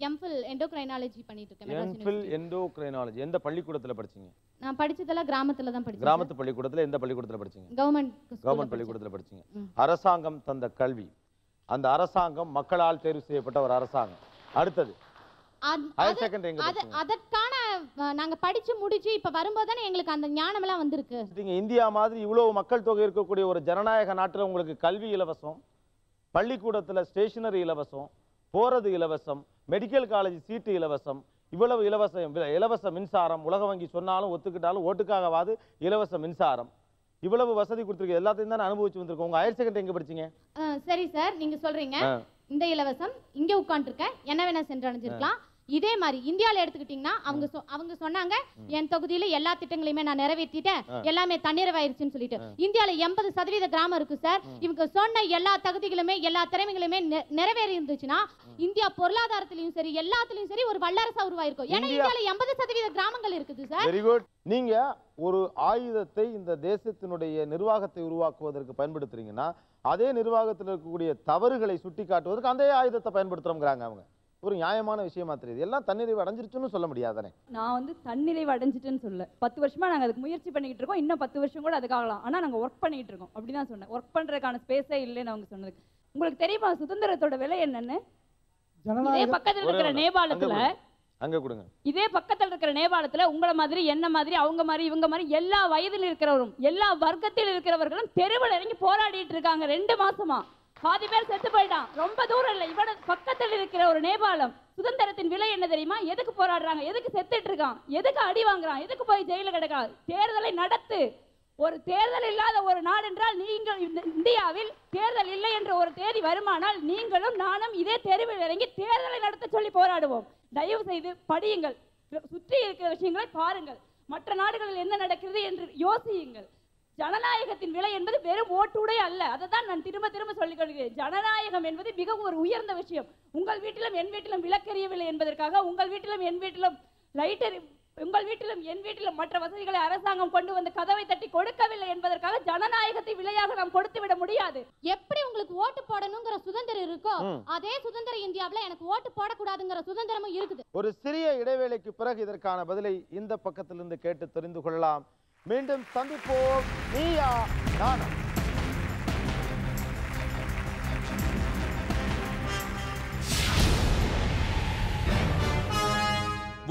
எம்ஃபில் எண்டோக்ரைனாலஜி பண்ணிட்டு இருக்கேன். MPhil endocrinology. எந்த பள்ளிக்கூடத்துல படிச்சீங்க? நான் படிச்சதெல்லாம் கிராமத்துல தான் படிச்சேன். கிராமத்து பள்ளிக்கூடத்துல எந்த பள்ளிக்கூடத்துல படிச்சீங்க? கவர்மெண்ட் பள்ளிக்கூடத்துல படிச்சீங்க. அரசாங்கம் தந்த கல்வி, அந்த அரசாங்கம் மக்களால் தேர்வு செய்யப்பட்ட ஒரு அரசாங்கம். அடுத்தது அதற்கான நாங்க படிச்சு முடிச்சு இப்ப வரும்போது தானே எங்களுக்கு அந்த ஞானம் எல்லாம் வந்திருக்கு. இந்தியா மாதிரி இவ்வளவு மக்கள் தொகை இருக்கக்கூடிய ஒரு ஜனநாயக நாட்டில் உங்களுக்கு கல்வி இலவசம், பள்ளிக்கூடத்துல ஸ்டேஷனரி இலவசம், போறது இலவசம், மெடிக்கல் காலேஜ் சீட்டு இலவசம், இவ்வளவு இலவச மின்சாரம், உலக வங்கி சொன்னாலும் ஒத்துக்கிட்டாலும் ஓட்டுக்காகவாது இலவச மின்சாரம், இவ்வளவு வசதி கொடுத்துருக்கு. எல்லாத்தையும் தானே அனுபவிச்சு வந்திருக்கோம். உங்க ஹையர் செகண்டரி எங்க படிச்சீங்க? சரி சார், நீங்க சொல்றீங்க இந்த இலவசம் இங்க உட்கார்ந்துருக்க என்ன வேணா சென்று அடைஞ்சிருக்கலாம். இதே மாதிரி இந்தியாவில் எடுத்துக்கிட்டீங்கன்னா அவங்க சொன்னாங்க என் தொகுதியில எல்லா திட்டங்களையுமே நான் நிறைவேற்றிட்டேன், எல்லாமே தன்னிறைவாயிருச்சுன்னு சொல்லிட்டு. இந்தியாவில் 80% கிராமம் இருக்கு சார். இவங்க சொன்ன எல்லா தகுதிகளுமே எல்லா திறமைகளுமே நிறைவேறி இருந்துச்சுன்னா இந்தியா பொருளாதாரத்திலையும் சரி எல்லாத்திலையும் சரி ஒரு வல்லரசா உருவாயிருக்கும். ஏன்னா இந்தியாவில் 80% கிராமங்கள் இருக்குது சார். Very good. நீங்க ஒரு ஆயுதத்தை இந்த தேசத்தினுடைய நிர்வாகத்தை உருவாக்குவதற்கு பயன்படுத்துறீங்கன்னா அதே நிர்வாகத்தில் இருக்கக்கூடிய தவறுகளை சுட்டி காட்டுவதற்கு அந்த ஆயுதத்தை பயன்படுத்துறோங்கிறாங்க அவங்க. ஒரு நியாயமான விஷயமா தெரியுது. எல்லாம் தன்னிறைவு அடைஞ்சிருச்சுன்னு சொல்ல முடியாதானே? நான் வந்து தன்னிறைவு அடைஞ்சிட்டுன்னு சொல்ல, 10 வருஷமா நாங்க அதுக்கு முயற்சி பண்ணிக்கிட்டு இருக்கோம். இன்னும் 10 வருஷம் கூட அதுக்காகலாம். ஆனா நாங்க ஒர்க் பண்ணிட்டு இருக்கோம் அப்படிதான் சொன்னேன். ஒர்க் பண்றதுக்கான ஸ்பேஸே இல்லைன்னு அவங்க சொன்னதுக்கு. உங்களுக்கு தெரியுமா சுதந்திரத்தோட விலை என்னன்னு? இதே பக்கத்துல இருக்கிற நேபாளத்துல அங்க கொடுங்க. இதே பக்கத்துல இருக்கிற நேபாளத்துல உங்கள மாதிரி என்ன மாதிரி அவங்க மாதிரி இவங்க மாதிரி எல்லா வயதில் இருக்கிறவரும் எல்லா வர்க்கத்தில் இருக்கிறவர்களும் தெருவில் இறங்கி போராடிட்டு இருக்காங்க 2 மாசமா. பாதி பேர் செத்து போயிட்டான். ரொம்ப தூரம் இல்லை, இவட பக்கத்தில் இருக்கிற ஒரு நேபாளம். சுதந்திரத்தின் விலை என்ன தெரியுமா? எதுக்கு போராடுறாங்க, எதுக்கு செத்துட்டு இருக்கான், எதுக்கு அடி வாங்குறான், எதுக்கு போய் ஜெயில கிடக்கான்? தேர்தலை நடத்து. ஒரு தேர்தல் இல்லாத ஒரு நாடு என்றால் நீங்கள் இந்தியாவில் தேர்தல் இல்லை என்ற ஒரு தேதி வருமானால் நீங்களும் நானும் இதே தெருவில் இறங்கி தேர்தலை நடத்த சொல்லி போராடுவோம். தயவு செய்து படியுங்கள், சுற்றி இருக்கிற விஷயங்களை பாருங்கள், மற்ற நாடுகளில் என்ன நடக்கிறது என்று யோசியுங்கள். ஜனநாயகத்தின் விலை என்பது வெறும் ஓட்டுடைய அல்ல. அதை தான் நான் திரும்ப திரும்ப சொல்லிக் கொள்கிறேன். ஜனநாயகம் என்பது மிகவும் ஒரு உயர்ந்த விஷயம். உங்கள் வீட்டிலும் என் வீட்டிலும் விளக்கெரியவில்லை என்பதற்காக, உங்கள் வீட்டிலும் என் வீட்டிலும் லைட்டர், உங்கள் வீட்டிலும் என் வீட்டிலும் மற்ற வசதிகளை அரசாங்கம் கொண்டு வந்து கதவை தட்டி கொடுக்கவில்லை என்பதற்காக ஜனநாயகத்தை விலையாக நாம் கொடுத்து விட முடியாது. எப்படி உங்களுக்கு ஓட்டு போடணுங்கிற சுதந்திரம் இருக்கோ அதே சுதந்திர இந்தியாவில் எனக்கு ஓட்டு போடக்கூடாதுங்கிற சுதந்திரமும் இருக்குது. ஒரு சிறிய இடைவேளைக்கு பிறகு இதற்கான பதிலை இந்த பக்கத்திலிருந்து கேட்டு தெரிந்து கொள்ளலாம். மீண்டும் சந்திப்போம். நீயா நானா?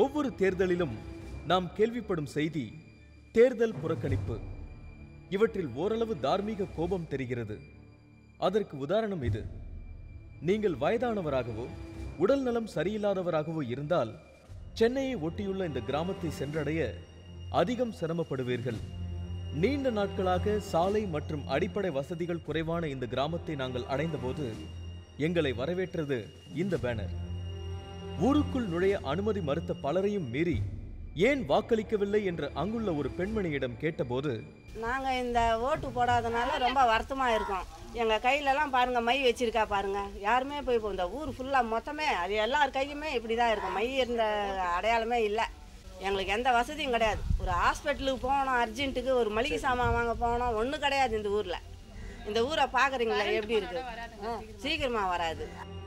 ஒவ்வொரு தேர்தலிலும் நாம் கேள்விப்படும் செய்தி தேர்தல் புறக்கணிப்பு. இவற்றில் ஓரளவு தார்மீக கோபம் தெரிகிறது. அதற்கு உதாரணம் இது. நீங்கள் வயதானவராகவோ உடல் நலம் சரியில்லாதவராகவோ இருந்தால் சென்னையை ஒட்டியுள்ள இந்த கிராமத்தை சென்றடைய அதிகம் சிரமப்படுவீர்கள். நீண்ட நாட்களாக சாலை மற்றும் அடிப்படை வசதிகள் குறைவான இந்த கிராமத்தை நாங்கள் அடைந்தபோது எங்களை வரவேற்றது இந்த பேனர். ஊருக்குள் நுழைய அனுமதி மறுத்த பலரையும் மீறி ஏன் வாக்களிக்கவில்லை என்று அங்குள்ள ஒரு பெண்மணியிடம் கேட்டபோது, நாங்கள் இந்த ஓட்டு போடாதனால ரொம்ப வருத்தமாக இருக்கோம். எங்கள் கையிலலாம் பாருங்கள் மை வச்சிருக்கா பாருங்கள். யாருமே போய் இந்த ஊர் ஃபுல்லாக மொத்தமே அது எல்லார் கையுமே இப்படி தான் இருக்கும். மை இருந்த அடையாளமே இல்லை. எங்களுக்கு எந்த வசதியும் கிடையாது. ஒரு ஹாஸ்பிட்டலுக்கு போகணும், அர்ஜென்ட்டுக்கு ஒரு மளிகை சாமான் வாங்க போகணும், ஒன்றும் கிடையாது இந்த ஊரில். இந்த ஊரை பார்க்குறீங்களா எப்படி இருக்கு? சீக்கிரமாக வராது.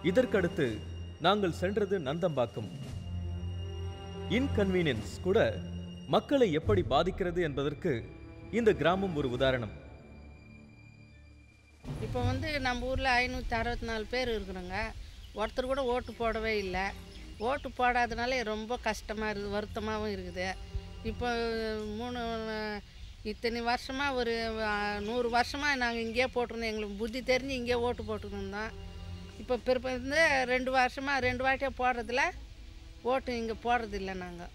இதற்கடுத்து நாங்கள் சென்றது நந்தம்பாக்கம். இன்கன்வீனியன்ஸ் கூட மக்களை எப்படி பாதிக்கிறது என்பதற்கு இந்த கிராமம் ஒரு உதாரணம். இப்போ நம்ம ஊரில் 564 பேர் இருக்கிறோங்க. ஒருத்தர் கூட ஓட்டு போடவே இல்லை. ஓட்டு போடாதனால ரொம்ப கஷ்டமாக இருக்குது, வருத்தமாகவும் இருக்குது. இப்போ இத்தனை வருஷமாக ஒரு 100 வருஷமாக நாங்கள் இங்கேயே போட்டிருந்தோம். எங்களுக்கு புத்தி தெரிஞ்சு இங்கேயே ஓட்டு போட்டுருந்தோம். இப்போ பிறப்பு 2 வருஷமாக 2 வாட்டியாக போடுறதில்ல, ஓட்டு இங்கே போடுறதில்லை. நாங்கள்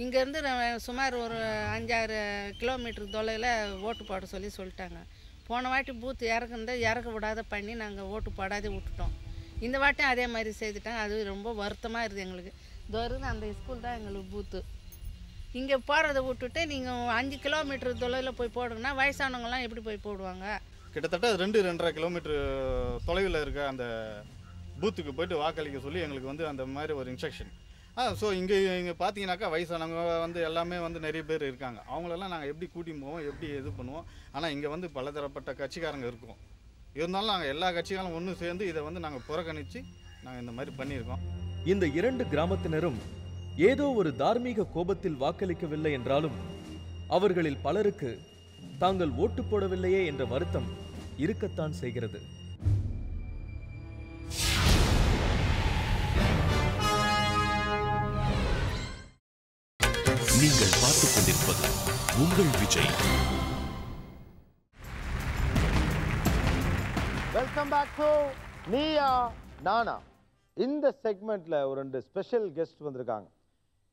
இங்கேருந்து சுமார் ஒரு 5-6 கிலோமீட்டர் தொலைவில் ஓட்டு போட சொல்லிட்டாங்க. போன வாட்டி பூத்து இறக்க விடாத பண்ணி நாங்கள் ஓட்டு போடாதே விட்டுட்டோம். இந்த வாட்டியும் அதே மாதிரி செய்துட்டாங்க. அது ரொம்ப வருத்தமாக இருக்குது எங்களுக்கு. தோறுது அந்த ஸ்கூல் தான் எங்களுக்கு பூத்து. இங்கே போடுறத விட்டுட்டு நீங்கள் 5 கிலோமீட்டர் தொலைவில் போய் போடுங்கன்னா வயசானவங்களாம் எப்படி போய் போடுவாங்க? கிட்டத்தட்ட 2-2.5 கிலோமீட்டர் தொலைவில் இருக்க அந்த பூத்துக்கு போய்ட்டு வாக்களிக்க சொல்லி எங்களுக்கு அந்த மாதிரி ஒரு இன்ஸ்ட்ரக்ஷன். ஸோ இங்கே பார்த்தீங்கன்னாக்கா வயசானவங்க எல்லாமே நிறைய பேர் இருக்காங்க. அவங்களெல்லாம் நாங்கள் எப்படி கூட்டின்னு போவோம், எப்படி இது பண்ணுவோம். ஆனால் இங்கே பலதரப்பட்ட கட்சிக்காரங்க இருக்கும். இருந்தாலும் நாங்கள் எல்லா கட்சிகளும் ஒன்று சேர்ந்து இதை நாங்கள் புறக்கணித்து நாங்கள் இந்த மாதிரி பண்ணியிருக்கோம். இந்த 2 கிராமத்தினரும் ஏதோ ஒரு தார்மீக கோபத்தில் வாக்களிக்கவில்லை என்றாலும் அவர்களில் பலருக்கு தாங்கள் ஓட்டு போடவில்லையே என்ற வருத்தம் இருக்கத்தான் செய்கிறது. நீங்கள் பார்த்துக் கொண்டிருப்பது உங்கள் Vijay. Welcome back to Neeya Naana. இந்த செக்மெண்ட்ல ஒரு 2 ஸ்பெஷல் கெஸ்ட் வந்திருக்காங்க.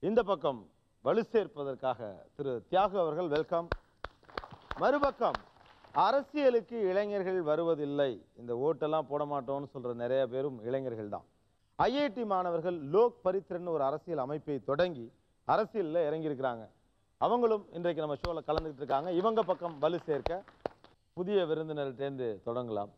இந்த பக்கம் வலு சேர்ப்பதற்காக திரு தியாகு அவர்கள், வெல்கம். மறுபக்கம் அரசியலுக்கு இளைஞர்கள் வருவதில்லை, இந்த ஓட்டெல்லாம் போட மாட்டோம்னு சொல்ற நிறைய பேரும் இளைஞர்கள் தான். ஐஐடி மாணவர்கள் லோக் பரித்ரன் ஒரு அரசியல் அமைப்பை தொடங்கி அரசியலில் இறங்கியிருக்கிறாங்க. அவங்களும் இன்றைக்கு நம்ம ஷோவில் கலந்துக்கிட்டு இருக்காங்க. இவங்க பக்கம் வலு சேர்க்க புதிய விருந்தினர்கிட்டேருந்து தொடங்கலாம்.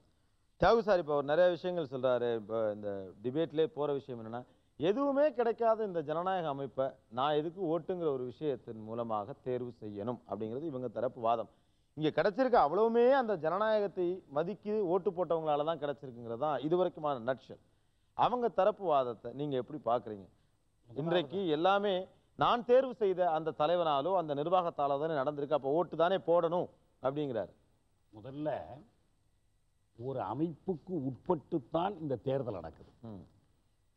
தியாகு சார் இப்போ அவர் நிறைய விஷயங்கள் சொல்கிறாரு. இப்போ இந்த டிபேட்லேயே போகிற விஷயம் என்னென்னா, எதுவுமே கிடைக்காத இந்த ஜனநாயக அமைப்பை நான் எதுக்கு ஓட்டுங்கிற ஒரு விஷயத்தின் மூலமாக தேர்வு செய்யணும் அப்படிங்கிறது இவங்க தரப்பு வாதம். இங்கே கிடைச்சிருக்க அவ்வளவுமே அந்த ஜனநாயகத்தை மதிக்கு ஓட்டு போட்டவங்களால தான் கிடைச்சிருக்குங்கிறது தான் இது வரைக்குமான நட்ஷல். அவங்க தரப்பு வாதத்தை நீங்கள் எப்படி பார்க்குறீங்க? இன்றைக்கு எல்லாமே நான் தேர்வு செய்த அந்த தலைவனாலோ அந்த நிர்வாகத்தாலோ தானே நடந்திருக்கு, அப்போ ஓட்டு தானே போடணும் அப்படிங்கிறாரு. முதல்ல ஒரு அமைப்புக்கு உட்பட்டுத்தான் இந்த தேர்தல் நடக்குது.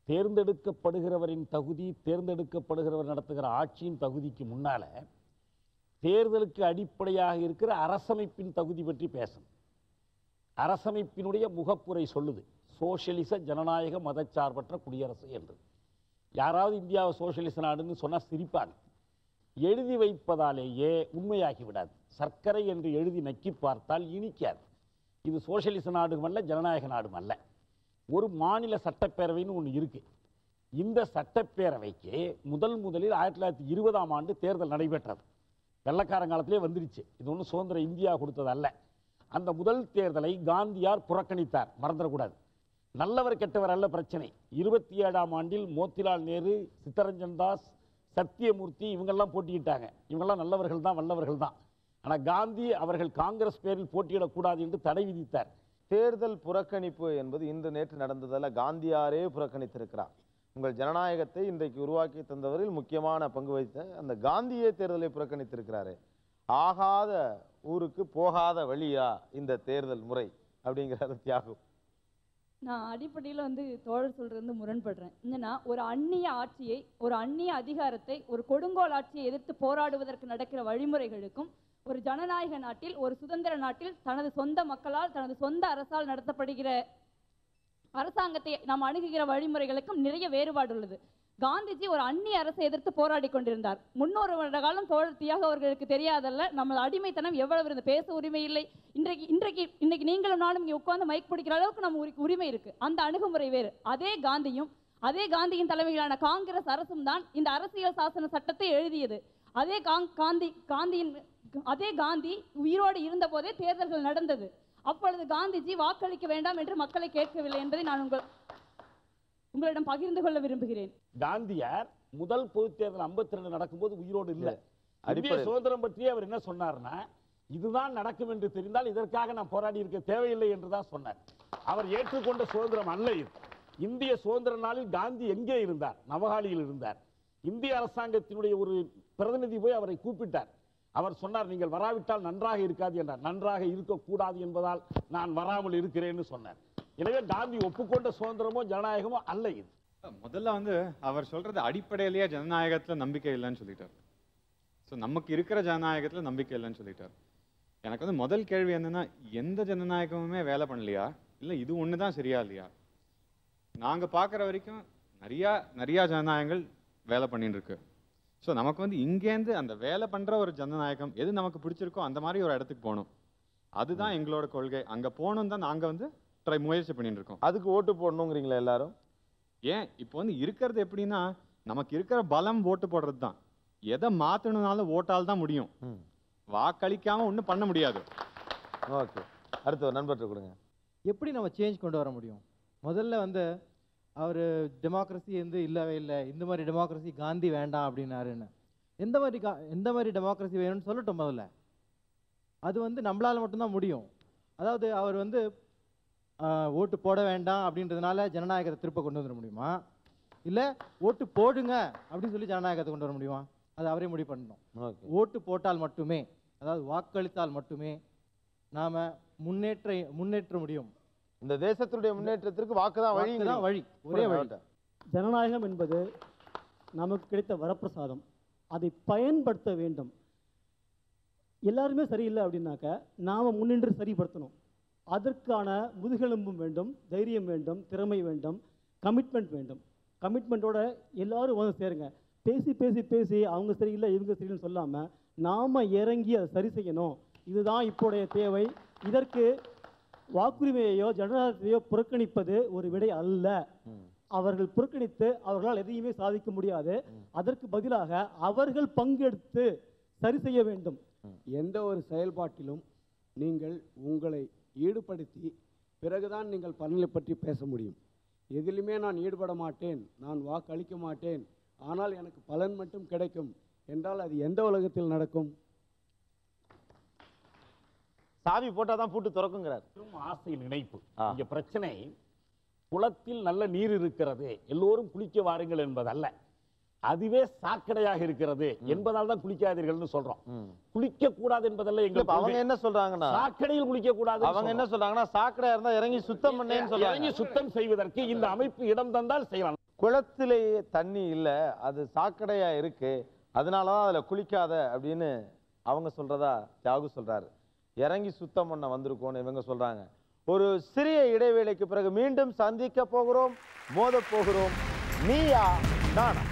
தேர்ந்தெடுக்கப்படுகிறவரின் தகுதி, தேர்ந்தெடுக்கப்படுகிறவர் நடத்துகிற ஆட்சியின் தகுதிக்கு முன்னால தேர்தலுக்கு அடிப்படையாக இருக்கிற அரசமைப்பின் தகுதி பற்றி பேசணும். அரசமைப்பினுடைய முகப்புரை சொல்லுது சோசியலிச ஜனநாயக மதச்சார்பற்ற குடியரசு என்று. யாராவது இந்தியாவை சோசியலிச நாடுன்னு சொன்னால் சிரிப்பாங்க. எழுதி வைப்பதாலேயே உண்மையாகி விடாது. சர்க்கரை என்று எழுதி நக்கி பார்த்தால் இனிக்காது. இது சோசியலிச நாடும் அல்ல, ஜனநாயக நாடும் அல்ல. ஒரு மாநில சட்டப்பேரவைன்னு ஒன்று இருக்கு. இந்த சட்டப்பேரவைக்கு முதலில் 1920ஆம் ஆண்டு தேர்தல் நடைபெற்றது. வெள்ளக்காரங்காலத்திலே வந்துருச்சு. இது ஒன்றும் சுதந்திர இந்தியா கொடுத்தது அல்ல. அந்த முதல் தேர்தலை காந்தியார் புறக்கணித்தார், மறந்துடக்கூடாது. நல்லவர் கெட்டவர் அல்ல பிரச்சனை. 27ஆம் ஆண்டில் மோத்திலால் நேரு, சித்தரஞ்சன் தாஸ், சத்தியமூர்த்தி இவங்கெல்லாம் போட்டியிட்டாங்க. இவங்கெல்லாம் நல்லவர்கள் தான், வல்லவர்கள் தான். ஆனால் காந்தி அவர்கள் காங்கிரஸ் பேரில் போட்டியிடக்கூடாது என்று தடை விதித்தார். தேர்தல் புறக்கணிப்பு என்பது இன்று நேற்று நடந்ததல்ல, காந்தியாரே புறக்கணித்திருக்கிறார். உங்கள் ஜனநாயகத்தை இன்றைக்கு உருவாக்கி தந்தவரில் முக்கியமான பங்கு வகித்த அந்த காந்தியே தேர்தலை புறக்கணித்திருக்கிறாரு. ஆகாத ஊருக்கு போகாத வழியா இந்த தேர்தல் முறை அப்படிங்கிறது தியாகு. நான் அடிப்படையில் தோழர் சொல்றது முரண்படுறேன். என்னன்னா, ஒரு அந்நிய ஆட்சியை, ஒரு அந்நிய அதிகாரத்தை, ஒரு கொடுங்கோல் ஆட்சியை எதிர்த்து போராடுவதற்கு நடக்கிற வழிமுறைகளுக்கும் ஒரு ஜனநாயக நாட்டில், ஒரு சுதந்திர நாட்டில் தனது சொந்த மக்களால், தனது சொந்த அரசால் நடத்தப்படுகிற அரசாங்கத்தை நாம் அணுகுகிற வழிமுறைகளுக்கும் நிறைய வேறுபாடு உள்ளது. காந்திஜி ஒரு அந்நிய அரசை எதிர்த்து போராடி கொண்டிருந்தார். 300 வருட காலம் தோழர் தியாக அவர்களுக்கு தெரியாதல்ல நம்ம அடிமைத்தனம் எவ்வளவு இருந்து பேச உரிமை இல்லை. இன்னைக்கு நீங்களும் நானும் இங்கே உட்கார்ந்து மைக் பிடிக்கிற அளவுக்கு நம்ம உரிமை இருக்கு. அந்த அணுகுமுறை வேறு. அதே காந்தியின் தலைமையிலான காங்கிரஸ் அரசும் தான் இந்த அரசியல் சாசன சட்டத்தை எழுதியது. அதே காந்தி உயிரோடு இருந்த போதே தேர்தல்கள் நடந்தது. அப்பொழுது காந்திஜி வாக்களிக்க வேண்டாம் என்று மக்களை கேட்கவில்லை என்பதை நான் உங்களிடம் பகிர்ந்து கொள்ள விரும்புகிறேன். காந்தியார் முதல் பொது தேர்தல் 52 நடக்கும்போது உயிரோடு இல்லை. இந்திய சுதந்திரம் பற்றி அவர் என்ன சொன்னார்னா, இதுதான் நடக்கும் என்று தெரிந்தால் இதற்காக நான் போராடி இருக்க தேவையில்லை என்றுதான் சொன்னார். அவர் ஏற்றுக்கொண்ட சுதந்திரம் அல்ல இது. இந்திய சுதந்திர நாளில் காந்தி எங்கே இருந்தார்? நவகாலியில் இருந்தார். இந்திய அரசாங்கத்தினுடைய ஒரு பிரதிநிதி போய் அவரை கூப்பிட்டார். அவர் சொன்னார், நீங்கள் வராவிட்டால் நன்றாக இருக்காது என்றார். நன்றாக இருக்கக்கூடாது என்பதால் நான் வராமல் இருக்கிறேன்னு சொன்னார். எனவே காந்தி ஒப்புக்கொண்ட சுதந்திரமோ ஜனநாயகமோ அல்ல இது. முதல்ல அவர் சொல்றது அடிப்படையிலேயே ஜனநாயகத்துல நம்பிக்கை இல்லைன்னு சொல்லிட்டார். ஸோ நமக்கு இருக்கிற ஜனநாயகத்துல நம்பிக்கை இல்லைன்னு சொல்லிட்டார். எனக்கு முதல் கேள்வி என்னன்னா, எந்த ஜனநாயகமுமே வேலை பண்ணலையா, இல்லை இது ஒன்று தான் சரியா இல்லையா? நாங்கள் பார்க்குற வரைக்கும் நிறையா ஜனநாயகங்கள் வேலை பண்ணிட்டு இருக்கு. ஸோ நமக்கு இங்கேருந்து அந்த வேலை பண்ணுற ஒரு ஜனநாயகம் எது நமக்கு பிடிச்சிருக்கோ அந்த மாதிரி ஒரு இடத்துக்கு போகணும். அதுதான் எங்களோட கொள்கை. அங்கே போகணும் தான் நாங்கள் முயற்சி பண்ணிட்டு இருக்கோம். அதுக்கு ஓட்டு போடணுங்கிறீங்களா எல்லாரும்? ஏன் இப்போ இருக்கிறது எப்படின்னா, நமக்கு இருக்கிற பலம் ஓட்டு போடுறது தான். எதை மாற்றணும்னாலும் ஓட்டால் தான் முடியும். வாக்களிக்காம ஒன்றும் பண்ண முடியாது. ஓகே, அடுத்த ஒரு நண்பர்கிட்ட கொடுங்க. எப்படி நம்ம சேஞ்ச் கொண்டு வர முடியும்? முதல்ல அவர் டெமோக்ரஸி இல்லவே இல்லை, இந்த மாதிரி டெமோக்ரஸி காந்தி வேண்டாம் அப்படின்னாருன்னு. எந்த மாதிரி டெமோக்ரஸி வேணும்னு சொல்லட்டும் முதல்ல. அது நம்மளால் மட்டும்தான் முடியும். அதாவது அவர் ஓட்டு போட வேண்டாம் அப்படின்றதுனால ஜனநாயகத்தை திருப்ப கொண்டு வந்துட முடியுமா? இல்லை ஓட்டு போடுங்க அப்படின்னு சொல்லி ஜனநாயகத்தை கொண்டு வர முடியுமா? அது அவரே முடிவு பண்ணணும். ஓட்டு போட்டால் மட்டுமே, அதாவது வாக்களித்தால் மட்டுமே நாம் முன்னேற்ற முடியும். இந்த தேசத்துடைய முன்னேற்றத்திற்கு வாக்கு தான் வழி, ஒரே வழி. ஜனநாயகம் என்பது நமக்கு கிடைத்த வரப்பிரசாதம். அதை பயன்படுத்த வேண்டும். எல்லாருமே சரியில்லை அப்படின்னாக்க நாம் முன்னின்று சரிப்படுத்தணும். அதற்கான முதுகெலும்பும் வேண்டும், தைரியம் வேண்டும், திறமை வேண்டும், கமிட்மெண்ட் வேண்டும். கமிட்மெண்ட்டோட எல்லாரும் சேருங்க. பேசி பேசி பேசி அவங்க சரியில்லை இவங்க சரியில்லைன்னு சொல்லாமல் நாம் இறங்கி அதை சரி செய்யணும். இதுதான் இப்போடைய தேவை. இதற்கு வாக்குரிமையையோ ஜனநாயகத்தையோ புறக்கணிப்பது ஒரு விடை அல்ல. அவர்கள் புறக்கணித்து அவர்களால் எதையுமே சாதிக்க முடியாது. அதற்கு பதிலாக அவர்கள் பங்கெடுத்து சரி செய்ய வேண்டும். எந்த ஒரு செயல்பாட்டிலும் நீங்கள் உங்களை ஈடுபடுத்தி பிறகுதான் நீங்கள் பலனை பற்றி பேச முடியும். எதிலுமே நான் ஈடுபட மாட்டேன், நான் வாக்களிக்க மாட்டேன், ஆனால் எனக்கு பலன் மட்டும் கிடைக்கும் என்றால் அது எந்த உலகத்தில் நடக்கும்? சாவி போட்டாதான் பூட்டு திறக்குங்கிறார். ஆசை நினைப்பு. இங்க பிரச்சனை குளத்தில் நல்ல நீர் இருக்கிறது, எல்லோரும் குளிக்க வாருங்கள் என்பதல்ல. அதுவே சாக்கடையாக இருக்கிறது என்பதால் தான் குளிக்காதீர்கள்னு சொல்றோம். குளிக்க கூடாது என்பதல்ல. அவங்க என்ன சொல்றாங்கன்னா சாக்கடையில் குளிக்க கூடாது. அவங்க என்ன சொல்றாங்கன்னா சாக்கடையா இருந்தா இறங்கி சுத்தம் பண்ணேன்னு சொல்றாங்க. இறங்கி சுத்தம் செய்வதற்கு இந்த அமைப்பு இடம் தந்தால் செய்யலாம். குளத்திலேயே தண்ணி இல்ல, அது சாக்கடையா இருக்கு, அதனாலதான் அதுல குளிக்காத அப்படின்னு அவங்க சொல்றதா தியாகு சொல்றாரு. இறங்கி சுத்தம் பண்ண வந்திருக்கோன்னு இவங்க சொல்றாங்க. ஒரு சிறிய இடைவேளைக்கு பிறகு மீண்டும் சந்திக்க போகிறோம், மோத போகிறோம். நீயா நானா?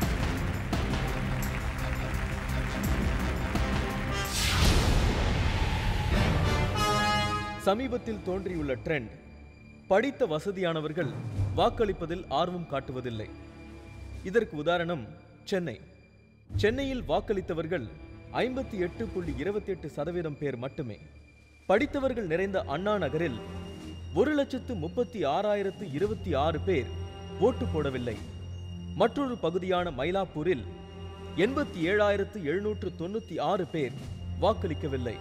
சமீபத்தில் தோன்றியுள்ள ட்ரெண்ட், படித்த வசதியானவர்கள் வாக்களிப்பதில் ஆர்வம் காட்டுவதில்லை. இதற்கு உதாரணம் சென்னை. சென்னையில் வாக்களித்தவர்கள் 58.28% பேர் மட்டுமே. படித்தவர்கள் நிறைந்த அண்ணா நகரில் 1,36,026 பேர் ஓட்டு போடவில்லை. மற்றொரு பகுதியான மயிலாப்பூரில் 87,796 பேர் வாக்களிக்கவில்லை.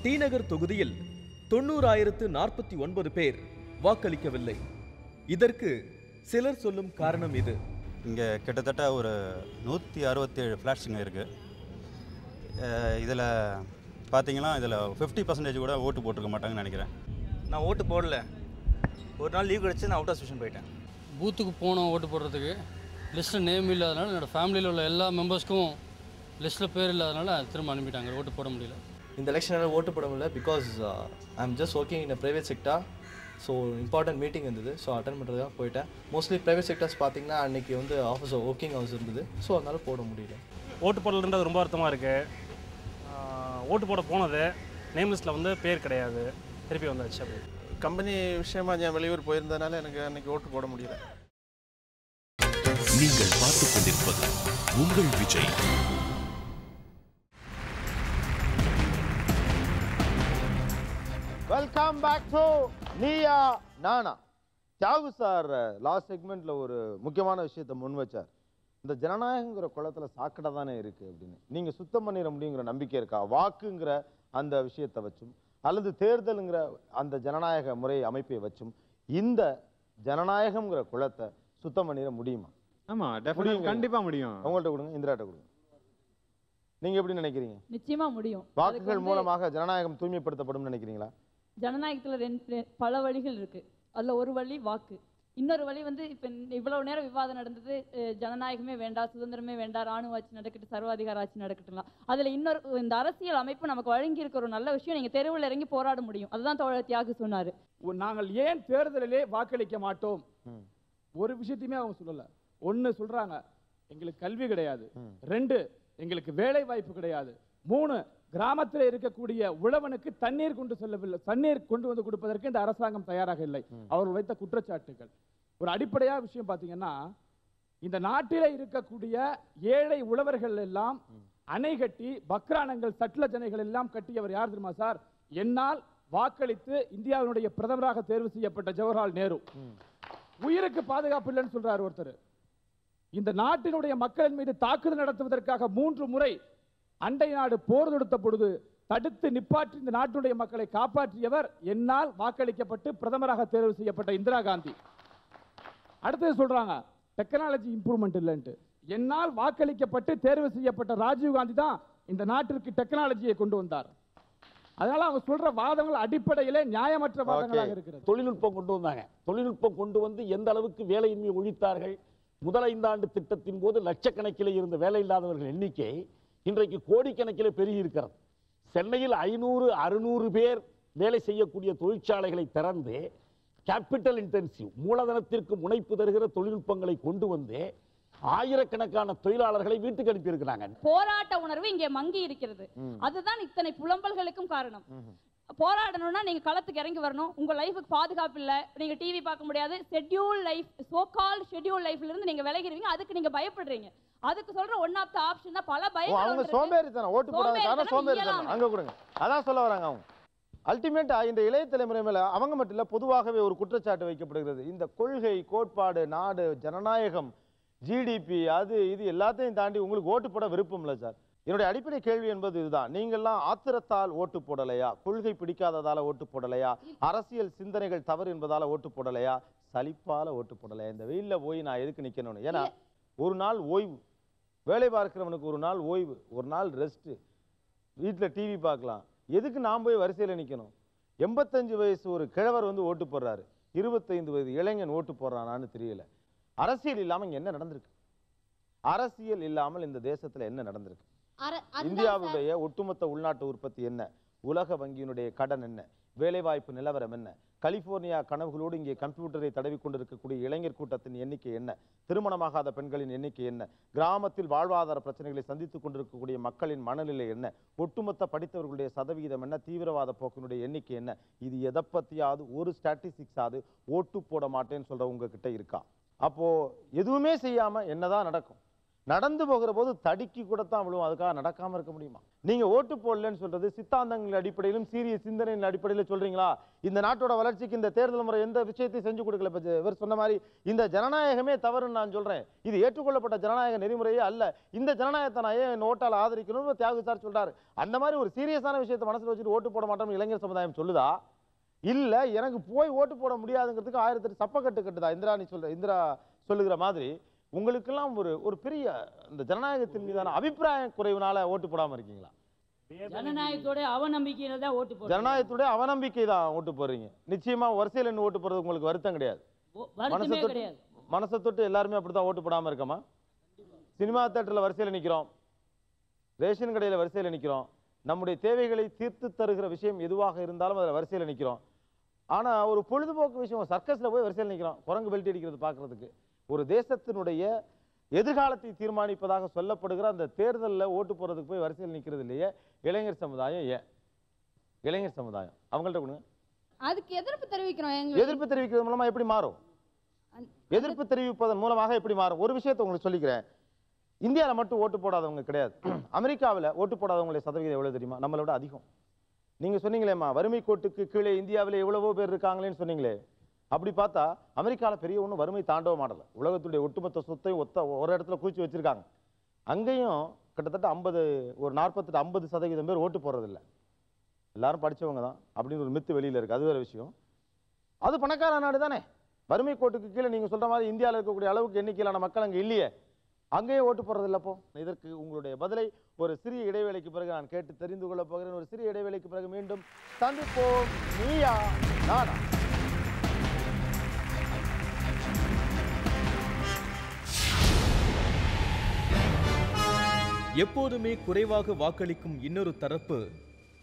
டி நகர் தொகுதியில் 90,049 பேர் வாக்களிக்கவில்லை. இதற்கு சிலர் சொல்லும் காரணம் இது. இங்கே கிட்டத்தட்ட ஒரு 167 ஃப்ளாட்ஸுங்க இருக்குது. இதில் பார்த்தீங்கன்னா இதில் 50% கூட ஓட்டு போட்டிருக்க மாட்டாங்கன்னு நினைக்கிறேன். நான் ஓட்டு போடல. ஒரு நாள் லீவ் கிடச்சி நான் அவுட் ஆஃப் ஸ்டேஷன் போயிட்டேன். பூத்துக்கு போனோம் ஓட்டு போடுறதுக்கு. லிஸ்ட்டில் நேம் இல்லாதனால என்னோடய ஃபேமிலியில் உள்ள எல்லா மெம்பர்ஸ்க்கும் லிஸ்ட்டில் பேர் இல்லாதனால திரும்ப அனுப்பிட்டாங்க. ஓட்டு போட முடியல. இந்த எலெக்ஷனில் ஓட்டு போட முடியல because I am just working in a private sector. So important meeting இருந்தது. ஸோ அட்டன் பண்ணுறதுக்காக போயிட்டேன். மோஸ்ட்லி ப்ரைவேட் செக்டர்ஸ் பார்த்தீங்கன்னா அன்றைக்கி வந்து ஆஃபீஸ் ஒர்க்கிங் ஹவர்ஸ் இருந்தது. ஸோ அதனால் போட முடியல. ஓட்டு போடலன்றது ரொம்ப வருத்தமாக இருக்குது. ஓட்டு போட போனது நேம் லிஸ்ட்டில் வந்து பேர் கிடையாது, திருப்பி வந்தாச்சு. அப்படி கம்பெனி விஷயமா நான் வெளியூர் போயிருந்ததுனால எனக்கு அன்றைக்கி ஓட்டு போட முடியல. நீங்கள் பார்த்துக் கொண்டிருப்பது உங்கள் Vijay. Welcome back to Neeya Naana. Thiyagu sir last செக்மெண்ட்ல ஒரு முக்கியமான விஷயத்தை முன் வச்சார். இந்த ஜனநாயகங்கிற குளத்துல சாக்கடை தானே இருக்கு அப்படின்னு. நீங்க சுத்தம் பண்ணிட முடியுங்கிற நம்பிக்கை இருக்கா? வாக்குங்கிற அந்த விஷயத்தை வச்சும் அல்லது தேர்தலுங்கிற அந்த ஜனநாயக முறை அமைப்பை வச்சும் இந்த ஜனநாயகம்ங்கிற குளத்தை சுத்தம் பண்ணிட முடியுமா? ஆமா, டெஃபினெட்லி கண்டிப்பா முடியும். உங்கள்ட்ட கொடுங்க, இந்திராட்ட கொடுங்க. நீங்க எப்படி நினைக்கிறீங்க? நிச்சயமா முடியும். வாக்குகள் மூலமாக ஜனநாயகம் தூய்மைப்படுத்தப்படும் நினைக்கிறீங்களா? ஜனநாயகத்துல பல வழிகள் இருக்கு. அதுல ஒரு வழி வாக்கு. இன்னொரு வழி வந்து இப்ப இவ்வளவு நேரம் விவாதம் நடந்தது, ஜனநாயகமே வேண்டாம், சுதந்திரமே வேண்டாம், ராணுவ ஆட்சி நடக்கட்டும், சர்வாதிகார ஆட்சி நடக்கட்டும். அதுல இன்னொரு இந்த அரசியல் அமைப்பு நமக்கு வழங்கி இருக்க ஒரு நல்ல விஷயம், நீங்க தெருவில் இறங்கி போராட முடியும். அதுதான் தோழர் தியாகு சொன்னாரு. நாங்கள் ஏன் தேர்தலிலே வாக்களிக்க மாட்டோம் ஒரு விஷயத்தையுமே அவங்க சொல்லல. ஒன்னு சொல்றாங்க எங்களுக்கு கல்வி கிடையாது, 2 எங்களுக்கு வேலை வாய்ப்பு கிடையாது, 3 கிராமத்தில் இருக்கக்கூடிய உழவனுக்கு தண்ணீர் கொண்டு செல்லவில்லை, தண்ணீர் கொண்டு வந்து கொடுப்பதற்கு இந்த அரசாங்கம் தயாராக இல்லை. அவர்கள் வைத்த குற்றச்சாட்டுகள் ஒரு அடிப்படையா விஷயம் பார்த்தீங்கன்னா, இந்த நாட்டில இருக்கக்கூடிய ஏழை உழவர்கள் எல்லாம் அணை கட்டி பக்ரானங்கள் சட்லஜ் அணைகள் எல்லாம் கட்டியவர் யார் தெரியுமா சார்? என்னால் வாக்களித்து இந்தியாவினுடைய பிரதமராக தேர்வு செய்யப்பட்ட ஜவஹர்லால் நேரு. உயிருக்கு பாதுகாப்பு இல்லைன்னு சொல்றாரு ஒருத்தர். இந்த நாட்டினுடைய மக்களின் மீது தாக்குதல் நடத்துவதற்காக 3 முறை அண்டை நாடு போர் தொடுத்த பொழுது தடுத்து நிப்பாற்றி இந்த நாட்டுடைய மக்களை காப்பாற்றியவர் என்னால் வாக்களிக்கப்பட்டு பிரதமராக தேர்வு செய்யப்பட்ட இந்திரா காந்தி. அடுத்தது சொல்றாங்க டெக்னாலஜி இம்ப்ரூவ்மெண்ட் இல்லைன்ட்டு. என்னால் வாக்களிக்கப்பட்டு தேர்வு செய்யப்பட்ட ராஜீவ் காந்தி தான் இந்த நாட்டிற்கு டெக்னாலஜியை கொண்டு வந்தார். அதனால அவங்க சொல்ற வாதங்கள் அடிப்படையிலே நியாயமற்ற வாதங்களாக இருக்கிறது. தொழில்நுட்பம் கொண்டு வந்தாங்க. தொழில்நுட்பம் கொண்டு வந்து எந்த அளவுக்கு வேலையின்மை ஒழித்தார்கள். முதல் 5 ஆண்டு திட்டத்தின் போது லட்சக்கணக்கில் இருந்த வேலை இல்லாதவர்கள் எண்ணிக்கை இன்றைக்கு கோடிக்கணக்கில் பெருகி இருக்கிறது. சென்னையில் 500-600 பேர் வேலை செய்யக்கூடிய தொழிற்சாலைகளை திறந்து கேபிட்டல் இன்டென்சிவ் மூலதனத்திற்கு முனைப்பு தருகிற தொழில்நுட்பங்களை கொண்டு வந்து ஆயிரக்கணக்கான தொழிலாளர்களை வீட்டுக்கு அனுப்பி இருக்கிறாங்க. போராட்ட உணர்வு இங்கே மங்கி இருக்கிறது. அதுதான் இத்தனை புலம்பல்களுக்கும் காரணம். போராடணும்னா நீங்க களத்துக்கு இறங்கி வரணும். உங்க லைஃபுக்கு பாதுகாப்பு இல்ல, நீங்க டிவி பார்க்க முடியாது, schedule life, so called schedule லைஃப்ல இருந்து நீங்க விலகிடுவீங்க. அதுக்கு நீங்க பயப்படுறீங்க. அதுக்கு சொல்ற ஒன் ஆஃப் தி ஆப்ஷன் தான் பல பயம். அவங்க சோம்பேறித்தனம், ஓட்டு போடாதனால சோம்பேறித்தனம் அங்க கொடுங்க. அதான் சொல்ல வராங்க அவங்க. அல்டிமேட்டா இந்த இளைய தலைமுறை மேல அவங்க மட்டும் இல்ல, பொதுவாகவே ஒரு குற்றச்சாட்டு வைக்கப்படுகிறது. இந்த கொள்கை, கோட்பாடு, நாடு, ஜனநாயகம், ஜிடிபி, அது இது எல்லாத்தையும் தாண்டி உங்களுக்கு ஓட்டு போட விருப்பம் இல்லை சார். என்னுடைய அடிப்படை கேள்வி என்பது இதுதான். நீங்கள்லாம் ஆத்திரத்தால் ஓட்டு போடலையா? கொள்கை பிடிக்காததால ஓட்டு போடலையா? அரசியல் சிந்தனைகள் தவறு என்பதால ஓட்டு போடலையா? சலிப்பால ஓட்டு போடலையா? இந்த வெயில்ல போய் நான் எதுக்கு நிக்கணும்னு? ஏன்னா ஒரு நாள் ஓய்வு, வேலை பார்க்கிறவனுக்கு ஒரு நாள் ஓய்வு, ஒரு நாள் ரெஸ்ட், வீட்டில் டிவி பார்க்கலாம். எதுக்கு நான் போய் வரிசையில் நிற்கணும்? 85 வயசு ஒரு கிழவர் வந்து ஓட்டு போடுறாரு, 25 வயது இளைஞன் ஓட்டு போடுறானான்னு தெரியல. அரசியல் இல்லாமல் இங்கே என்ன நடந்திருக்கு? அரசியல் இல்லாமல் இந்த தேசத்தில் என்ன நடந்திருக்கு? இந்தியாவுடைய ஒட்டுமொத்த உள்நாட்டு உற்பத்தி என்ன? உலக வங்கியினுடைய கடன் என்ன? வேலைவாய்ப்பு நிலவரம் என்ன? கலிபோர்னியா கனவுகளோடு இங்கே கம்ப்யூட்டரை தடவி கொண்டிருக்கக்கூடிய இளைஞர் கூட்டத்தின் எண்ணிக்கை என்ன? திருமணமாகாத பெண்களின் எண்ணிக்கை என்ன? கிராமத்தில் வாழ்வாதார பிரச்சனைகளை சந்தித்துக் கொண்டிருக்கக்கூடிய மக்களின் மனநிலை என்ன? ஒட்டுமொத்த படித்தவர்களுடைய சதவீதம் என்ன? தீவிரவாத போக்கினுடைய எண்ணிக்கை என்ன? இது எதை பற்றியாவது ஒரு ஸ்டாட்டிஸ்டிக்ஸாவது ஓட்டு போட மாட்டேன்னு சொல்ற உங்ககிட்ட இருக்கா? அப்போ எதுவுமே செய்யாம என்னதான் நடக்கும்? நடந்து போகிற போது தடுக்கி கூட தான் விழுவும். அதுக்காக நடக்காம இருக்க முடியுமா? நீங்க ஓட்டு போடலன்னு சொல்றது சித்தாந்தங்கள் அடிப்படையிலும் சீரிய சிந்தனையின் அடிப்படையில் சொல்றீங்களா? இந்த நாட்டோட வளர்ச்சிக்கு இந்த தேர்தல் முறை எந்த விஷயத்தையும் செஞ்சு கொடுக்கல. இவர் சொன்ன மாதிரி இந்த ஜனநாயகமே தவறுன்னு நான் சொல்றேன். இது ஏற்றுக்கொள்ளப்பட்ட ஜனநாயக நெறிமுறையே அல்ல. இந்த ஜனநாயகத்தை நான் ஏன் ஓட்டால் ஆதரிக்கணும்னு தியாகு சார் சொல்றாரு. அந்த மாதிரி ஒரு சீரியஸான விஷயத்தை மனசுல வச்சுட்டு ஓட்டு போட மாட்டோம்னு இளைஞர் சமுதாயம் சொல்லுதா? இல்ல எனக்கு போய் ஓட்டு போட முடியாதுங்கிறதுக்கு 1008 சப்பக்கட்டு கட்டுதா? இந்திரா சொல்லுகிற மாதிரி உங்களுக்கெல்லாம் ஒரு பெரிய இந்த ஜனநாயகத்தின் மீதான அபிப்பிராய குறைவுனால ஓட்டு போடாம இருக்கீங்களா? ஜனநாயகத்தோட அவநம்பிக்கையில தான் ஓட்டு போடுறீங்க. ஜனநாயகத்தோட அவநம்பிக்கை தான் ஓட்டு போடுறீங்க. நிச்சயமா வரிசையில் நின்று ஓட்டு போறது உங்களுக்கு வருத்தம் கிடையாது. மனசை தொட்டு எல்லாருமே அப்படித்தான் ஓட்டு போடாம இருக்கமா? சினிமா தியேட்டர்ல வரிசையில் நிக்கிறோம், ரேஷன் கடையில வரிசையில் நிக்கிறோம், நம்முடைய தேவைகளை தீர்த்து தருகிற விஷயம் எதுவாக இருந்தாலும் அதில் வரிசையில் நிற்கிறோம். ஆனால் ஒரு பொழுதுபோக்கு விஷயம், சர்க்கஸில் போய் வரிசையில் நிற்கிறோம் குரங்கு பெல்ட் அடிக்கிறது பார்க்குறதுக்கு. ஒரு தேசத்தினுடைய எதிர்காலத்தை தீர்மானிப்பதாக சொல்லப்படுகிற அந்த தேர்தலில் ஓட்டு போடுறதுக்கு போய் வரிசையில் நிற்கிறது இல்லையே இளைஞர் சமுதாயம். ஏன் இளைஞர் சமுதாயம் அவங்கள்ட்ட கொடுங்க. அதுக்கு எதிர்ப்பு தெரிவிக்கிறோம். எதிர்ப்பு தெரிவிக்கிறது மூலமாக எப்படி மாறும்? எதிர்ப்பு தெரிவிப்பதன் மூலமாக எப்படி மாறும்? ஒரு விஷயத்தை உங்களுக்கு சொல்லிக்கிறேன். இந்தியாவில் மட்டும் ஓட்டு போடாதவங்க கிடையாது. அமெரிக்காவில் ஓட்டு போடாதவங்களுடைய சதவீதம் எவ்வளோ தெரியுமா? நம்மளை விட அதிகம். நீங்கள் சொன்னீங்களேம்மா வறுமை கோட்டுக்கு கீழே இந்தியாவில் எவ்வளவோ பேர் இருக்காங்களேன்னு சொன்னீங்களே. அப்படி பார்த்தா அமெரிக்காவில் பெரிய ஒன்றும் வறுமை தாண்டவ மாடலை. உலகத்துடைய ஒட்டுமொத்த சொத்தையும் ஒரு இடத்துல குவிச்சு வச்சுருக்காங்க. அங்கேயும் கிட்டத்தட்ட 48-50% பேர் ஓட்டு போடுறதில்ல. எல்லாரும் படித்தவங்க தான் அப்படின்னு ஒரு மித்து வெளியில் இருக்குது. அது வேறு விஷயம். அது பணக்கார நாடு தானே. வறுமை கோட்டுக்கு கீழே நீங்கள் சொல்கிற மாதிரி இந்தியாவில் இருக்கக்கூடிய அளவுக்கு எண்ணிக்கையிலான மக்கள் அங்கே இல்லையே. அங்கேயே ஓட்டு போடுறதில்லப்போ. இதற்கு உங்களுடைய பதிலை ஒரு சிறிய இடைவேளைக்கு பிறகு நான் கேட்டு தெரிந்து கொள்ள போகிறேன். ஒரு சிறிய இடைவேளைக்கு பிறகு மீண்டும் சந்திப்போம். நீயா நானா. எப்போதுமே குறைவாக வாக்களிக்கும் இன்னொரு தரப்பு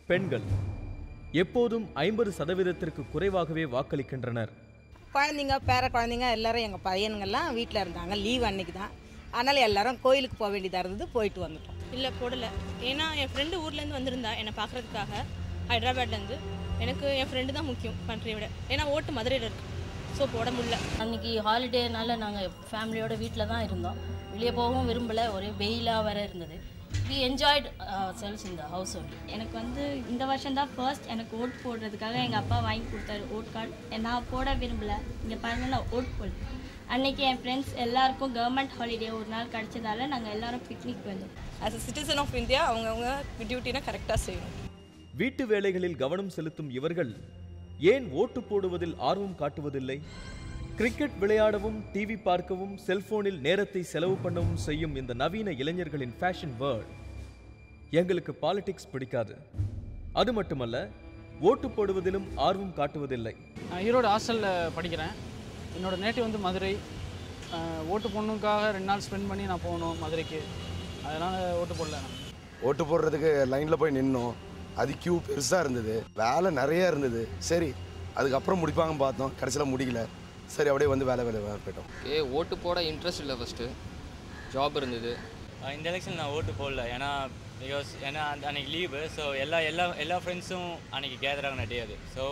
பெண்கள். எப்போதும் 50% குறைவாகவே வாக்களிக்கின்றனர். குழந்தைங்க பேர குழந்தைங்க எல்லாரும் எங்கள் பையனுங்கெல்லாம் வீட்டில் இருந்தாங்க. லீவ் அன்னைக்கு தான். அதனால் எல்லாரும் கோயிலுக்கு போக வேண்டியதாக இருந்தது. போயிட்டு வந்துட்டோம். இல்லை போடலை. ஏன்னா என் ஃப்ரெண்டு ஊர்லேருந்து வந்திருந்தா என்னை பார்க்குறதுக்காக ஹைதராபாத்லேருந்து. எனக்கு என் ஃப்ரெண்டு தான் முக்கியம் கண்ட்ரியை விட. ஏன்னா ஓட்டு மதுரையில் இருக்குது. ஸோ போட முடியல. அன்றைக்கி ஹாலிடேனால நாங்கள் ஃபேமிலியோட வீட்டில் தான் இருந்தோம். வெளியே போகவும் விரும்பலை. ஒரே வெயிலாக வேற இருந்தது. We enjoyed ourselves in the house only. எனக்கு வந்து இந்த வருஷம் தான் ஃபர்ஸ்ட் எனக்கு ஓட்டு போடுறதுக்காக எங்கள் அப்பா வாங்கி கொடுத்தாரு ஓட் கார்டு. நான் போட விரும்பலை. இங்கே பாருங்க நான் ஓட் போடுறேன். அன்றைக்கி என் ஃப்ரெண்ட்ஸ் எல்லாருக்கும் கவர்மெண்ட் ஹாலிடே ஒரு நாள் கிடச்சதால நாங்கள் எல்லாரும் பிக்னிக் வந்தோம். As a citizen of India அவங்கவுங்க டியூட்டினா கரெக்டாக செய்யணும். வீட்டு வேலைகளில் கவனம் செலுத்தும் இவர்கள் ஏன் ஓட்டு போடுவதில் ஆர்வம் காட்டுவதில்லை? கிரிக்கெட் விளையாடவும் டிவி பார்க்கவும் செல்போனில் நேரத்தை செலவு பண்ணவும் செய்யும் இந்த நவீன இளைஞர்களின் ஃபேஷன் வேர்ல்ட். எங்களுக்கு பாலிடிக்ஸ் பிடிக்காது. அது மட்டுமல்ல, ஓட்டு போடுவதிலும் ஆர்வம் காட்டுவதில்லை. நான் ஈரோடு ஹாஸ்டலில் படிக்கிறேன். என்னோட நேட்டிவ் வந்து மதுரை. ஓட்டு போடணுக்காக 2 நாள் ஸ்பெண்ட் பண்ணி நான் போகணும் மதுரைக்கு. அதனால் ஓட்டு போடல. ஓட்டு போடுறதுக்கு லைனில் போய் நின்னோம். அது கியூ பெருசாக இருந்தது. வேலை நிறையா இருந்தது. சரி அதுக்கப்புறம் முடிப்பாங்கன்னு பார்த்தோம். கடைசியில் முடியல. சரி அப்படியே வந்து வேலை போயிட்டோம். ஓட்டு போட இன்ட்ரெஸ்ட் இல்லை. ஃபஸ்ட்டு ஜாப் இருந்தது. இந்த எலெக்ஷன் நான் ஓட்டு போடல. ஏன்னா அன்றைக்கி லீவு. ஸோ எல்லா ஃப்ரெண்ட்ஸும் அன்றைக்கி கேதர் ஆகின டே அது. So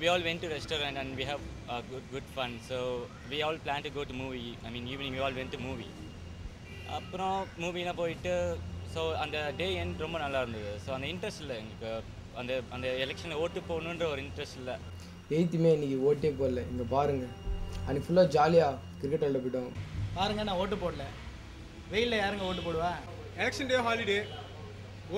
we all went to restaurant and we have good fun. So we all plan to go to movie. Evening we all went to movie. அப்புறம் மூவிலாம் போயிட்டு ஸோ அந்த டே எண்ட் ரொம்ப நல்லா இருந்தது. ஸோ அந்த இன்ட்ரெஸ்ட் இல்லை எங்களுக்கு. அந்த எலெக்ஷனில் ஓட்டு போகணுன்ற ஒரு இன்ட்ரெஸ்ட் இல்லை. 8th May இன்றைக்கி ஓட்டே போடல. இங்கே பாருங்கள் அன்றைக்கி ஃபுல்லாக ஜாலியாக கிரிக்கெட் விளையாட போயிட்டோம். பாருங்கள் நான் ஓட்டு போடல. வெயிலில் யாருங்க ஓட்டு போடுவேன்? எலெக்ஷன் டே ஹாலிடே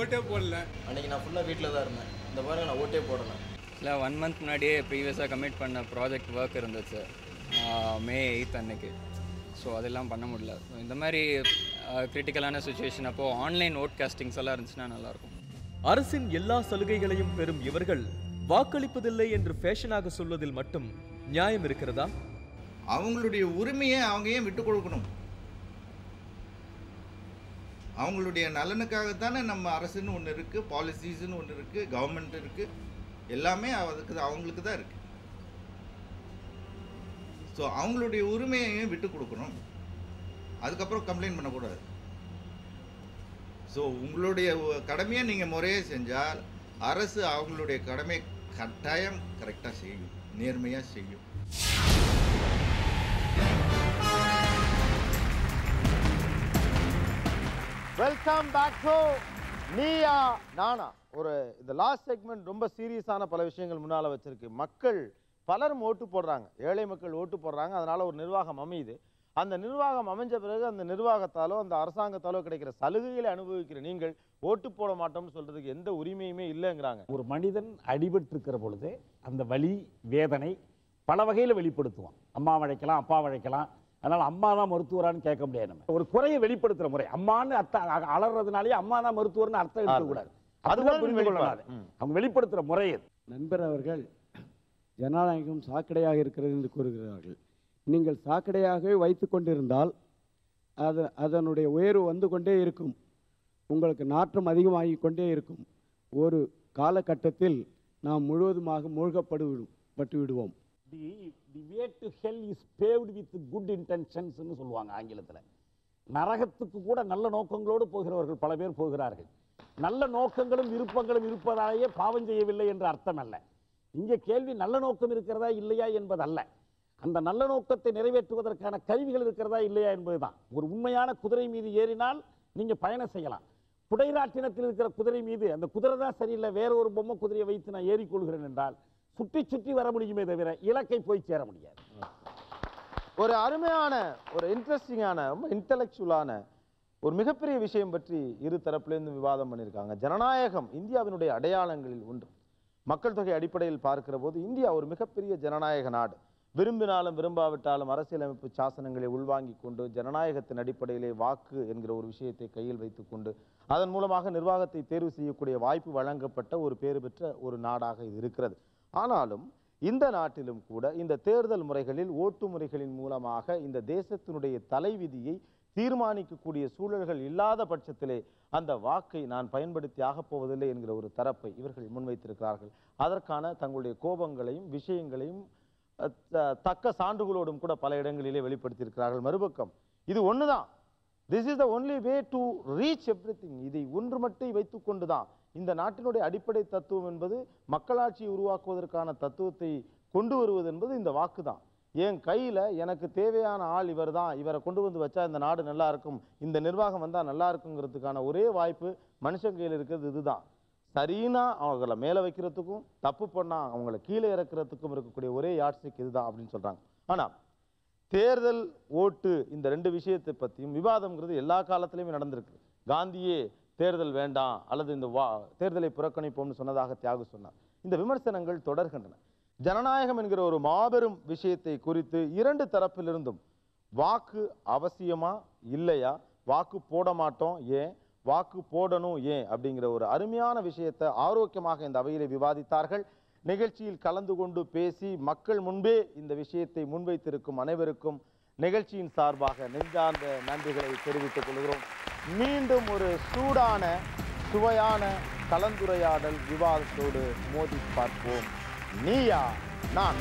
ஓட்டே போடல. அன்றைக்கி நான் ஃபுல்லாக வீட்டில் தான் இருந்தேன். இந்த பாருங்கள் நான் ஓட்டே போடலை. இல்லை 1 month முன்னாடியே ப்ரீவியஸாக கமிட் பண்ண ப்ராஜெக்ட் ஒர்க் இருந்துச்சு May 8th அன்னைக்கு. ஸோ அதெல்லாம் பண்ண முடியல. இந்த மாதிரி கிரிட்டிக்கலான சுச்சுவேஷன் அப்போது ஆன்லைன் ஓட் காஸ்டிங்ஸ் எல்லாம் இருந்துச்சுன்னா நல்லாயிருக்கும். அரசின் எல்லா சலுகைகளையும் பெறும் இவர்கள் வாக்களிப்பதில்லை என்று ஃபேஷனாக சொல்வதில் மட்டும் நியாயம் இருக்கிறதா? அவங்களுடைய உரிமையை அவங்க ஏன் விட்டு கொடுக்கணும்? அவங்களுடைய நலனுக்காகத்தானே நம்ம அரசுன்னு ஒன்று இருக்குது, பாலிசிஸ்ன்னு ஒன்று இருக்குது, கவர்மெண்ட் இருக்குது. எல்லாமே அவங்களுக்கு தான் இருக்குது. ஸோ அவங்களுடைய உரிமையை விட்டு கொடுக்கணும். அதுக்கப்புறம் கம்ப்ளைண்ட் பண்ணக்கூடாது. ஸோ உங்களுடைய கடமையை நீங்கள் முறையாக செஞ்சால் அரசு அவங்களுடைய கடமை கட்டாயம் கரெக்டாக செய்யும், நேர்மையாக செய்யும். Welcome back to Neeya Naana. இந்த லாஸ்ட் செக்மெண்ட் ரொம்ப சீரியஸான பல விஷயங்கள் முன்னால் வச்சிருக்கு. மக்கள் பலரும் ஓட்டு போடுறாங்க. ஏழை மக்கள் ஓட்டு போடுறாங்க. அதனால ஒரு நிர்வாகம் அமையுது. அந்த நிர்வாகம் அமைஞ்ச பிறகு அந்த நிர்வாகத்தாலோ அந்த அரசாங்கத்தாலோ கிடைக்கிற சலுகைகளை அனுபவிக்கிற நீங்கள் ஓட்டு போட மாட்டோம்னு சொல்றதுக்கு எந்த உரிமையுமே இல்லைங்கிறாங்க. ஒரு மனிதன் அடிபட்டிருக்கிற பொழுது அந்த வலி வேதனை பல வகையில் வெளிப்படுத்துவான். அம்மா வழைக்கலாம், அப்பா வழைக்கலாம். அதனால் அம்மா தான் மருத்துவரான்னு கேட்க முடியாது. நம்ம ஒரு குறையை வெளிப்படுத்துகிற முறை. அம்மான்னு அலறதுனாலே அம்மா தான் மருத்துவர்னு அர்த்தம் இருக்கக்கூடாது. அதுதான் புரிந்து கொள்ளலாது. அவங்க வெளிப்படுத்துகிற முறை அது. நண்பர் அவர்கள் ஜனநாயகம் சாக்கடையாக இருக்கிறது என்று கூறுகிறார்கள். நீங்கள் சாக்கடையாகவே வைத்து கொண்டிருந்தால் அதனுடைய உயர்வு வந்து கொண்டே இருக்கும். உங்களுக்கு நாற்றம் அதிகமாகி கொண்டே இருக்கும். ஒரு காலகட்டத்தில் நாம் முழுவதுமாக மூழ்கப்படுவிடும். பட்டு விடுவோம். The way to hell is paved with good இன்டென்ஷன்ஸ்னு சொல்லுவாங்க ஆங்கிலத்தில். நரகத்துக்கு கூட நல்ல நோக்கங்களோடு போகிறவர்கள் பல பேர் போகிறார்கள். நல்ல நோக்கங்களும் விருப்பங்களும் இருப்பதாலேயே பாவம் செய்யவில்லை என்ற அர்த்தம் அல்ல. இங்கே கேள்வி நல்ல நோக்கம் இருக்கிறதா இல்லையா என்பதல்ல, அந்த நல்ல நோக்கத்தை நிறைவேற்றுவதற்கான கருவிகள் இருக்கிறதா இல்லையா என்பதுதான். ஒரு உண்மையான குதிரை மீது ஏறினால் நீங்கள் பயணம் செய்யலாம். குடைராட்டினத்தில் இருக்கிற குதிரை மீது அந்த குதிரை தான் சரியில்லை, வேற ஒரு பொம்மை குதிரையை வைத்து நான் ஏறிக்கொள்கிறேன் என்றால் சுற்றி சுற்றி வர முடியுமே தவிர இலக்கை போய் சேர முடியாது. ஒரு அருமையான, ஒரு இன்ட்ரெஸ்டிங்கான, இன்டெலெக்சுவலான ஒரு மிகப்பெரிய விஷயம் பற்றி இரு தரப்பிலிருந்து விவாதம் பண்ணியிருக்காங்க. ஜனநாயகம் இந்தியாவினுடைய அடையாளங்களில் ஒன்று. மக்கள் தொகை அடிப்படையில் பார்க்கிற போது இந்தியா ஒரு மிகப்பெரிய ஜனநாயக நாடு. விரும்பினாலும் விரும்பாவிட்டாலும் அரசியலமைப்பு சாசனங்களை உள்வாங்கி கொண்டு ஜனநாயகத்தின் அடிப்படையிலே வாக்கு என்கிற ஒரு விஷயத்தை கையில் வைத்துக்கொண்டு அதன் மூலமாக நிர்வாகத்தை தேர்வு செய்யக்கூடிய வாய்ப்பு வழங்கப்பட்ட ஒரு பேறு பெற்ற ஒரு நாடாக இது இருக்கிறது. ஆனாலும் இந்த நாட்டிலும் கூட இந்த தேர்தல் முறைகளில் ஓட்டு முறைகளின் மூலமாக இந்த தேசத்தினுடைய தலைவிதியை தீர்மானிக்கக்கூடிய சூழல்கள் இல்லாத பட்சத்திலே அந்த வாக்கை நான் பயன்படுத்தி ஆகப் போவதில்லை என்கிற ஒரு தரப்பை இவர்கள் முன்வைத்திருக்கிறார்கள். அதற்கான தங்களுடைய கோபங்களையும் விஷயங்களையும் தக்க சான்றுகளோடும் கூட பல இடங்களிலே வெளிப்படுத்தியிருக்கிறார்கள். மறுபக்கம் இது ஒண்ணுதான், this is the only way to reach everything. இதை ஒன்று மட்டும் வைத்துக்கொண்டுதான் இந்த நாட்டினுடைய அடிப்படை தத்துவம் என்பது மக்களாட்சியை உருவாக்குவதற்கான தத்துவத்தை கொண்டு வருவது என்பது இந்த வாக்கு தான். என் கையில் எனக்கு தேவையான ஆள் இவர் தான், இவரை கொண்டு வந்து வச்சா இந்த நாடு நல்லா இருக்கும், இந்த நிர்வாகம் வந்தால் நல்லா இருக்குங்கிறதுக்கான ஒரே வாய்ப்பு மனுஷன் கையில் இருக்கிறது இதுதான். சரின்னா அவங்கள மேலே வைக்கிறதுக்கும் தப்பு பண்ணால் அவங்கள கீழே இறக்கிறதுக்கும் இருக்கக்கூடிய ஒரே யாட்சிக்கு இதுதான் அப்படின்னு சொல்கிறாங்க. ஆனால் தேர்தல் ஓட்டு இந்த ரெண்டு விஷயத்தை பற்றியும் விவாதம்ங்கிறது எல்லா காலத்திலையுமே நடந்திருக்கு. காந்தியே தேர்தல் வேண்டாம் அல்லது இந்த தேர்தலை புறக்கணிப்போம்னு சொன்னதாக தியாகு சொன்னார். இந்த விமர்சனங்கள் தொடர்கின்றன. ஜனநாயகம் என்கிற ஒரு மாபெரும் விஷயத்தை குறித்து இரண்டு தரப்பிலிருந்தும் வாக்கு அவசியமா இல்லையா, வாக்கு போட மாட்டோம் ஏன், வாக்கு போடணும் ஏன் அப்படிங்கிற ஒரு அருமையான விஷயத்தை ஆரோக்கியமாக இந்த அவையிலே விவாதித்தார்கள். நிகழ்ச்சியில் கலந்து கொண்டு பேசி மக்கள் முன்பே இந்த விஷயத்தை முன்வைத்திருக்கும் அனைவருக்கும் நிகழ்ச்சியின் சார்பாக நெஞ்சார்ந்த நன்றிகளை தெரிவித்துக் கொள்கிறோம். மீண்டும் ஒரு சூடான சுவையான கலந்துரையாடல் விவாதத்தோடு மோதி பார்ப்போம். நீயா நான்.